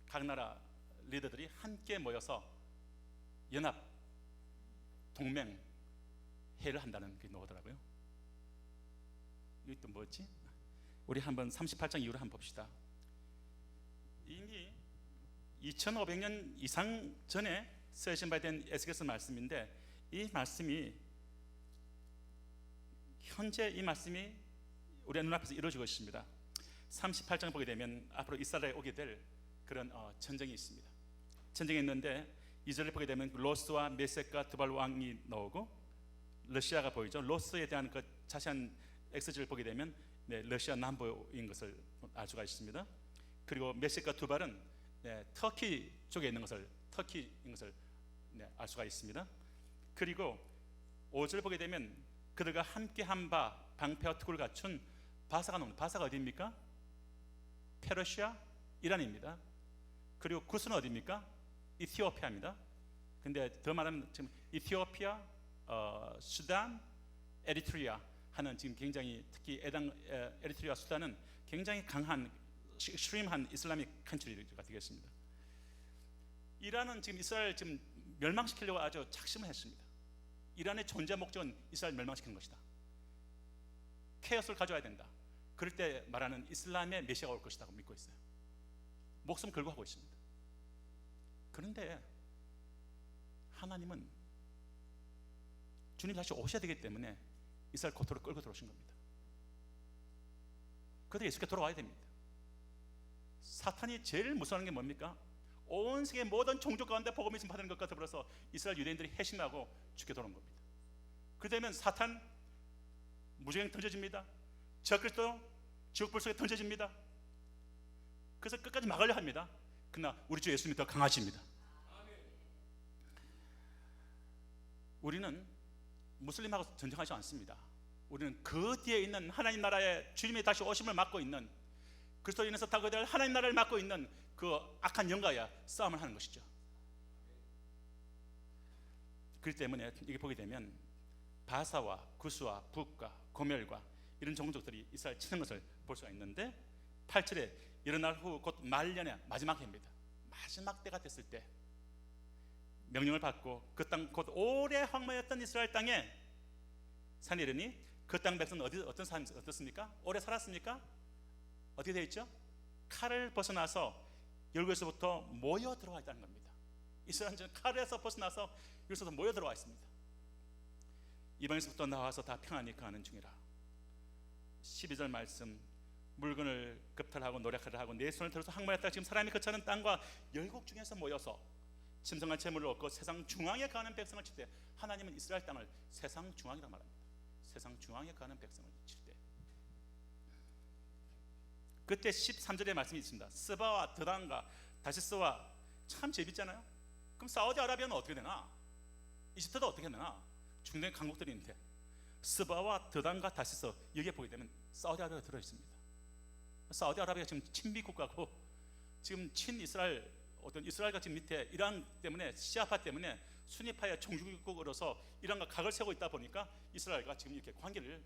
각 나라 리더들이 함께 모여서 연합 동맹 회의를 한다는 게 나오더라고요. 이게 또 뭐지? 우리 한번 38장 이후로 한번 봅시다. 이미 2500년 이상 전에 쓰여진 바 된 에스겔서 말씀인데, 이 말씀이 현재 이 말씀이 우리 눈앞에서 이루어지고 있습니다. 38장을 보게 되면 앞으로 이스라엘에 오게 될 그런 전쟁이 있습니다. 전쟁이 있는데 2절을 보게 되면 로스와 메섹과 두발 왕이 나오고 러시아가 보이죠. 로스에 대한 그 자세한 엑스지를 보게 되면 러시아 남부인 것을 알 수가 있습니다. 그리고 메섹과 두발은 터키 쪽에 있는 것을, 터키인 것을 알 수가 있습니다. 그리고 5절을 보게 되면 그들과 함께 한 바 방패와 투구를 갖춘 바사가 나옵니다. 바사가 어디입니까? 페르시아, 이란입니다. 그리고 구스는 어디입니까? 이티오피아입니다. 근데 더 말하면 지금 이티오피아, 수단, 에리트리아 하는 지금 굉장히 특히 에리트리아, 수단은 굉장히 강한 extreme한 이슬람ik 컨트리가 되겠습니다. 이란은 지금 이스라엘 지금 멸망시키려고 아주 작심을 했습니다. 이란의 존재 목적은 이스라엘 멸망시키는 것이다. 케오스를 가져와야 된다. 그럴 때 말하는 이슬람의 메시아가 올 것이라고 믿고 있어요. 목숨 걸고 하고 있습니다. 그런데 하나님은 주님 다시 오셔야 되기 때문에 이스라엘 고토를 끌고 들어오신 겁니다. 그들이 예수께 돌아와야 됩니다. 사탄이 제일 무서워하는 게 뭡니까? 온 세계 모든 종족 가운데 복음이 전파되는 것과 더불어서 이스라엘 유대인들이 회심하고 죽게 돌아온 겁니다. 그러면 사탄 무지개 던져집니다. 적그리스도 지옥불 속에 던져집니다. 그래서 끝까지 막으려 합니다. 그러나 우리 주 예수님이 더 강하십니다. 우리는 무슬림하고 전쟁하지 않습니다. 우리는 그 뒤에 있는 하나님 나라의 주님의 다시 오심을 막고 있는, 그리스도로 인해서 다그될 하나님 나라를 막고 있는 그 악한 영과야 싸움을 하는 것이죠. 그렇기 때문에 이게 보게 되면 바사와 구스와 북과 고멜과 이런 종족들이 이스라엘 치는 것을 볼 수가 있는데, 8절에 일어날 후 곧 말년의 마지막 해입니다. 마지막 때가 됐을 때 명령을 받고 그 땅 곧 오래 황무했던 이스라엘 땅에 산이 이르니 그 땅 백성은 어떤 사람이 어떻습니까? 오래 살았습니까? 어떻게 되어 있죠? 칼을 벗어나서 열국에서부터 모여 들어와 있다는 겁니다. 이스라엘은 칼에서 벗어나서 여기서도 모여 들어와 있습니다. 이방에서부터 나와서 다 평안히 거하는 중이라. 12절 말씀, 물건을 겁탈하고 노력하려 하고 내 손을 들어서 항마했다. 지금 사람이 거처하는 땅과 열국 중에서 모여서 침성한 재물을 얻고 세상 중앙에 거하는 백성을 칠 때, 하나님은 이스라엘 땅을 세상 중앙이라고 말합니다. 세상 중앙에 거하는 백성을 칠 때, 그때 13절의 말씀이 있습니다. 스바와 드단과 다시스와, 참 재밌잖아요. 그럼 사우디아라비아는 어떻게 되나? 이집트도 어떻게 되나? 중동에 강국들이 있는데 스바와 드단과 다시스, 여기에 보게 되면 사우디아라비아가 들어있습니다. 사우디아라비아가 지금 친미 국가고 지금 친이스라엘, 어떤 이스라엘과 지금 밑에 이란 때문에, 시아파 때문에 순위파의 종주국으로서 이란과 각을 세우고 있다 보니까 이스라엘과 지금 이렇게 관계를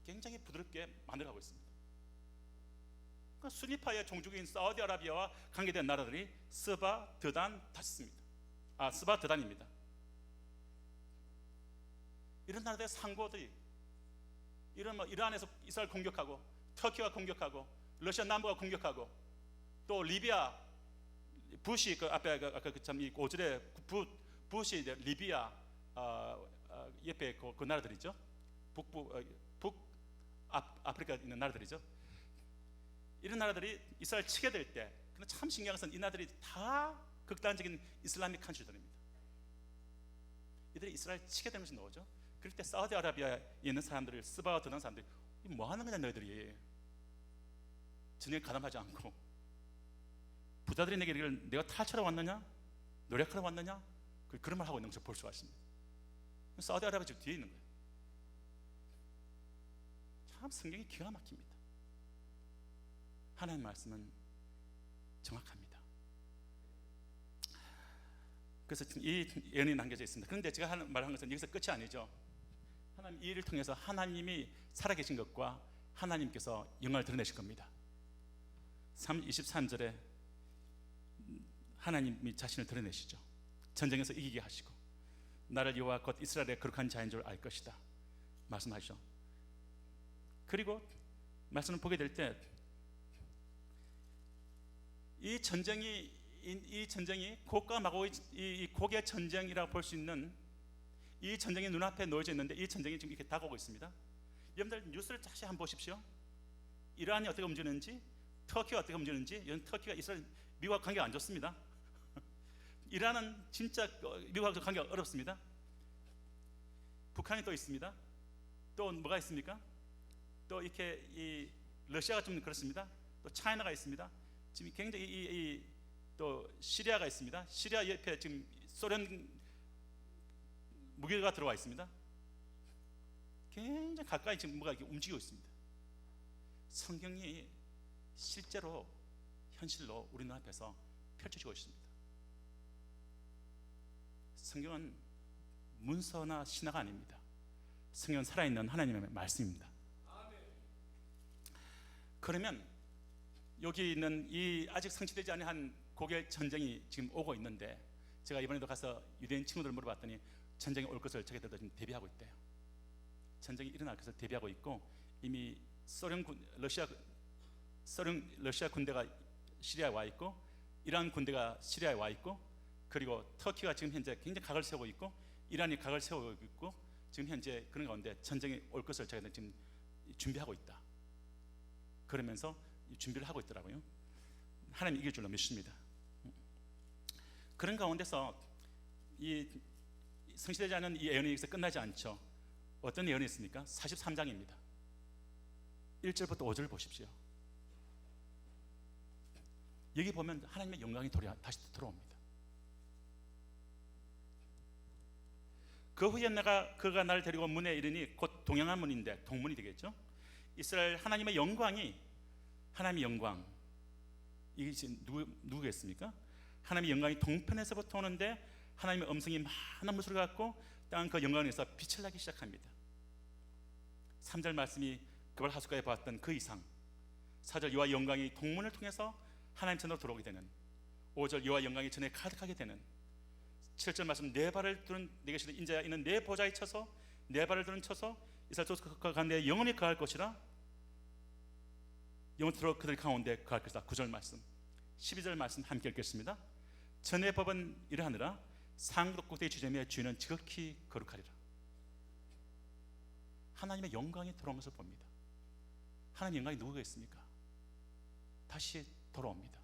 굉장히 부드럽게 만들어가고 있습니다. 그러니까 순위파의 종주국인 사우디아라비아와 관계된 나라들이 스바, 드단, 다시스입니다. 스바, 드단입니다. 이런 나라들의 상고들이, 이런 이란에서 이스라엘 공격하고, 터키와 공격하고, 러시아 남부가 공격하고, 또 리비아 부시 그 앞에 참 이 5절에 부시 리비아 옆에 그 나라들이죠. 북아프리카 있는 나라들이죠. 이런 나라들이 이스라엘 치게 될 때, 참 신기한 것은 이 나라들이 다 극단적인 이슬람ik 컨트리들입니다. 이들이 이스라엘 치게 되면서 나오죠. 그럴 때 사우디아라비아에 있는 사람들을, 스바와 드단 사람들이 뭐 하는 거냐 너희들이, 전쟁에 가담하지 않고 부자들이 내게 이걸 내가 탈출하러 왔느냐, 노력하러 왔느냐, 그런 말 하고 있는 것을 볼 수가 있습니다. 사우디아라비아 집 뒤에 있는 거예요. 참 성경이 기가 막힙니다. 하나님 말씀은 정확합니다. 그래서 이 예언이 남겨져 있습니다. 그런데 제가 말한 것은 여기서 끝이 아니죠. 하나님 이 일을 통해서 하나님이 살아계신 것과 하나님께서 영광을 드러내실 겁니다. 23절에 하나님이 자신을 드러내시죠. 전쟁에서 이기게 하시고 나를 여호와 곧 이스라엘의 거룩한 자인 줄 알 것이다 말씀하시죠. 그리고 말씀을 보게 될 때 이 전쟁이 곡과 마곡의 이 곡의 전쟁이라고 볼 수 있는 이 전쟁이 눈앞에 놓여져 있는데, 이 전쟁이 지금 이렇게 다가오고 있습니다. 여러분들 뉴스를 다시 한번 보십시오. 이란이 어떻게 움직이는지, 터키가 어떻게 움직이는지. 터키가 이스라엘, 미국과 관계가 안 좋습니다. 이란은 진짜 미국하고 관계가 어렵습니다. 북한이 또 있습니다. 또 뭐가 있습니까? 또 이렇게 이 러시아가 좀 그렇습니다. 또 차이나가 있습니다. 지금 굉장히 또 시리아가 있습니다. 시리아 옆에 지금 소련 무기가 들어와 있습니다. 굉장히 가까이 지금 뭐가 이렇게 움직이고 있습니다. 성경이 실제로 현실로 우리 눈앞에서 펼쳐지고 있습니다. 성경은 문서나 신화가 아닙니다. 성경은 살아있는 하나님의 말씀입니다. 그러면 여기 있는 이 아직 성취되지 않은 고개 전쟁이 지금 오고 있는데, 제가 이번에도 가서 유대인 친구들 물어봤더니 전쟁이 올 것을 자기들도 지금 대비하고 있대요. 전쟁이 일어날 것을 대비하고 있고, 이미 러시아 군대가 시리아에 와 있고, 이란 군대가 시리아에 와 있고, 그리고 터키가 지금 현재 굉장히 각을 세우고 있고, 이란이 각을 세우고 있고, 지금 현재 그런 가운데 전쟁이 올 것을 자기들 지금 준비하고 있다. 그러면서 준비를 하고 있더라고요. 하나님 이길 줄로 믿습니다. 그런 가운데서 이 성취되지 않은 이 예언이 여기서 끝나지 않죠. 어떤 예언이 있습니까? 43장입니다. 1절부터 5절 보십시오. 여기 보면 하나님의 영광이 다시 들어옵니다. 그 후에 그가 나를 데리고 문에 이르니, 곧 동양한 문인데 동문이 되겠죠. 이스라엘 하나님의 영광이, 하나님의 영광, 이게 지금 누구겠습니까? 하나님의 영광이 동편에서부터 오는데, 하나님의 음성이 많은 물소리가 같고 땅은 그 영광에서 빛을 나기 시작합니다. 3절 말씀이 그발 하숫가에 보았던 그 이상, 4절 여호와 영광이 동문을 통해서 하나님 전으로 들어오게 되는, 5절 여호와 영광이 전에 가득하게 되는, 7절 말씀 네 발을 두른 내게 시는 인자야, 이는 네 보좌에 쳐서 네 발을 두른 쳐서 이스라엘 족속 가운데 영원히 거할 것이라, 영원토록 그들 가운데 거할 것이다. 9절 말씀, 12절 말씀 함께 읽겠습니다. 전의 법은 이러하느라 상급 꼭대기 지점의 주인은 지극히 거룩하리라. 하나님의 영광이 들어온 것을 봅니다. 하나님의 영광이 누구겠습니까? 다시 돌아옵니다.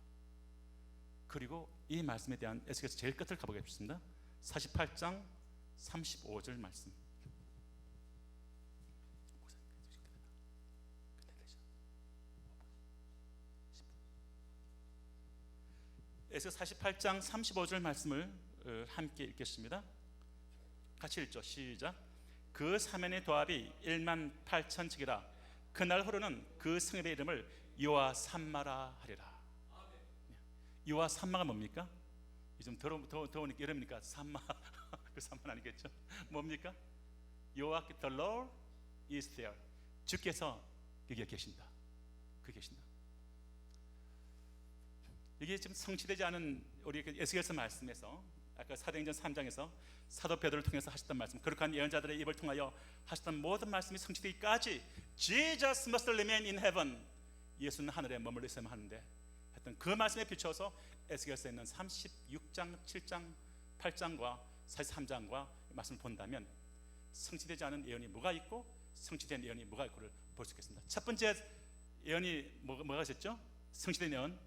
그리고 이 말씀에 대한 에스겔서 제일 끝을 가보겠습니다. 48장 35절 말씀. 에스겔서 48장 35절 말씀을 함께 읽겠습니다. 같이 읽죠. 시작. 그 사면의 도합이 1만 8천 척이라. 그날 후로는 그 성읍의 이름을 여호와 삼마라 하리라. 여호와 삼마가 뭡니까? 요즘 더우니까 여름이니까 삼마 그 삼마는 아니겠죠? 뭡니까? 여호와 the Lord is there. 주께서 여기에 계신다. 그 계신다. 이게 지금 성취되지 않은 우리 에스겔서 말씀에서, 아까 사도행전 3장에서 사도 베드로를 통해서 하셨던 말씀, 거룩한 예언자들의 입을 통하여 하셨던 모든 말씀이 성취되기까지 Jesus must remain in heaven, 예수는 하늘에 머물러 있어야만 하는데 했던 그 말씀에 비춰서 에스겔서에 있는 36장, 7장, 8장과 43장과 말씀을 본다면 성취되지 않은 예언이 뭐가 있고 성취된 예언이 뭐가 있고를 볼 수 있겠습니다. 첫 번째 예언이 뭐가 있었죠? 성취된 예언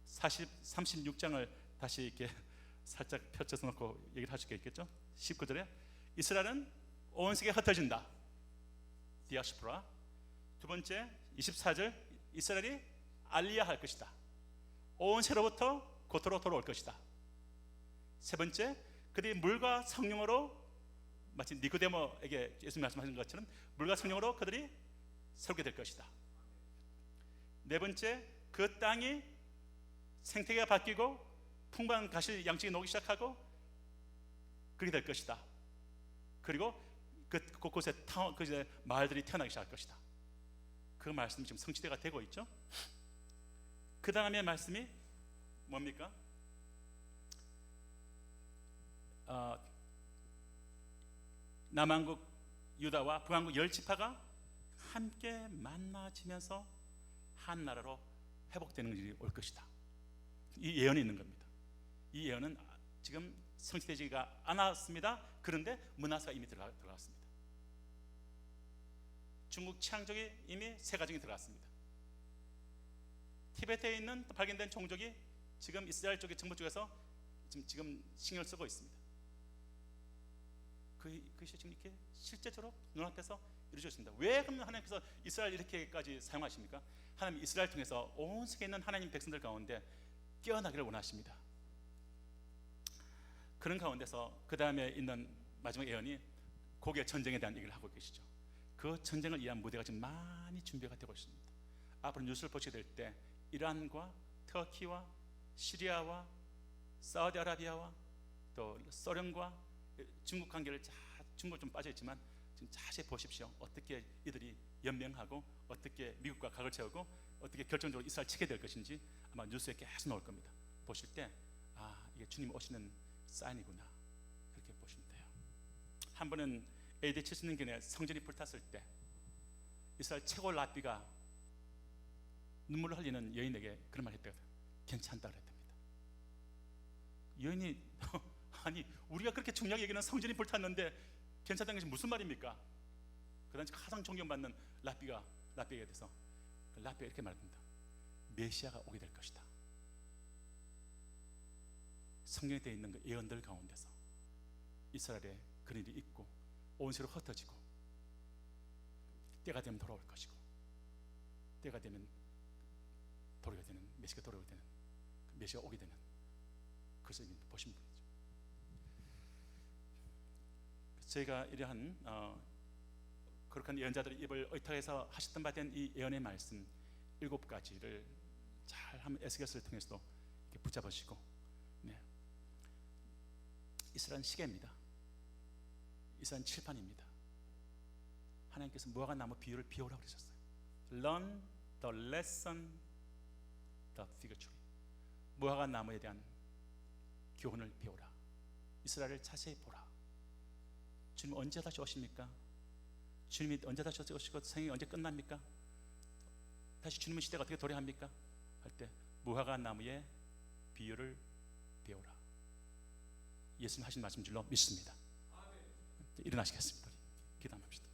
36장을 다시 이렇게 살짝 펼쳐서 놓고 얘기를 할 수 있겠죠? 19절에 이스라엘은 온 세계에 흩어진다. 디아스포라. 두 번째 24절 이스라엘이 알리야 할 것이다. 온 세로부터 고토로 돌아올 것이다. 세 번째 그들이 물과 성령으로, 마치 니고데모에게 예수님 말씀하신 것처럼 물과 성령으로 그들이 세우게 될 것이다. 네 번째 그 땅이 생태계가 바뀌고 풍부한 가시 양식이 나오기 시작하고 그렇게 될 것이다. 그리고 그 곳곳에 마을들이 태어나기 시작할 것이다. 그 말씀이 지금 성취가 되고 있죠. 그 다음에 말씀이 뭡니까? 남한국 유다와 북한국 10지파가 함께 만나지면서 한 나라로 회복되는 일이 올 것이다. 이 예언이 있는 겁니다. 이 예언은 지금 성취되지가 않았습니다. 그런데 문화사가 이미 들어갔습니다. 중국 치앙족이 이미 세 가정이 들어갔습니다. 티베트에 있는 발견된 종족이 지금 이스라엘 쪽의 정부 쪽에서 지금 신경을 쓰고 있습니다. 그것이 지금 이렇게 실제적으로 눈앞에서 이루어졌습니다. 왜 그러면 하나님께서 이스라엘 이렇게까지 사용하십니까? 하나님 이스라엘 통해서 온 세계에 있는 하나님 백성들 가운데 깨어나기를 원하십니다. 그런 가운데서 그 다음에 있는 마지막 예언이 고개 전쟁에 대한 얘기를 하고 계시죠. 그 전쟁을 위한 무대가 지금 많이 준비가 되고 있습니다. 앞으로 뉴스를 보시게 될 때 이란과 터키와 시리아와 사우디아라비아와 또 소련과 중국 관계를 중국 좀 빠져 있지만 지금 자세히 보십시오. 어떻게 이들이 연맹하고 어떻게 미국과 각을 세우고 어떻게 결정적으로 이스라엘 치게 될 것인지 아마 뉴스에 계속 나올 겁니다. 보실 때 이게 주님 오시는 사인이구나, 그렇게 보시면 돼요. 한 번은 AD 70년경에 성전이 불탔을 때 이스라엘 최고 랍비가 눈물을 흘리는 여인에게 그런 말 했대요. 괜찮다 그랬답니다. 여인이 아니 우리가 그렇게 중요하게 여기는 성전이 불탔는데 괜찮다는 것이 무슨 말입니까? 그 당시 가장 존경받는 랍비에게 대해서 랍비가 이렇게 말합니다. 메시아가 오게 될 것이다. 성경에 되어 있는 그 예언들 가운데서 이스라엘의 그런 일이 있고 온 세로 흩어지고 때가 되면 돌아올 것이고 때가 되면 도래가 되는 메시아가 돌아오게 되는 메시아가 오게 되는 그것을 보신 분이죠. 저희가 이러한 거룩한 예언자들의 입을 의탁해서 하셨던 바 된 이 예언의 말씀 7가지를 잘 한번 에스겔서를 통해서도 이렇게 붙잡으시고, 이스라엘은 시계입니다. 이스라엘은 칠판입니다. 하나님께서 무화과 나무 비유를 비우라고 그러셨어요. Learn the lesson, the fig tree. 무화과 나무에 대한 교훈을 배우라. 이스라엘을 자세히 보라. 주님 언제 다시 오십니까? 주님이 언제 다시 오시고 생이 언제 끝납니까? 다시 주님의 시대가 어떻게 도래합니까? 할 때 무화과 나무의 비유를 배우라. 예수님 하신 말씀 줄로 믿습니다. 일어나시겠습니다. 기도합시다.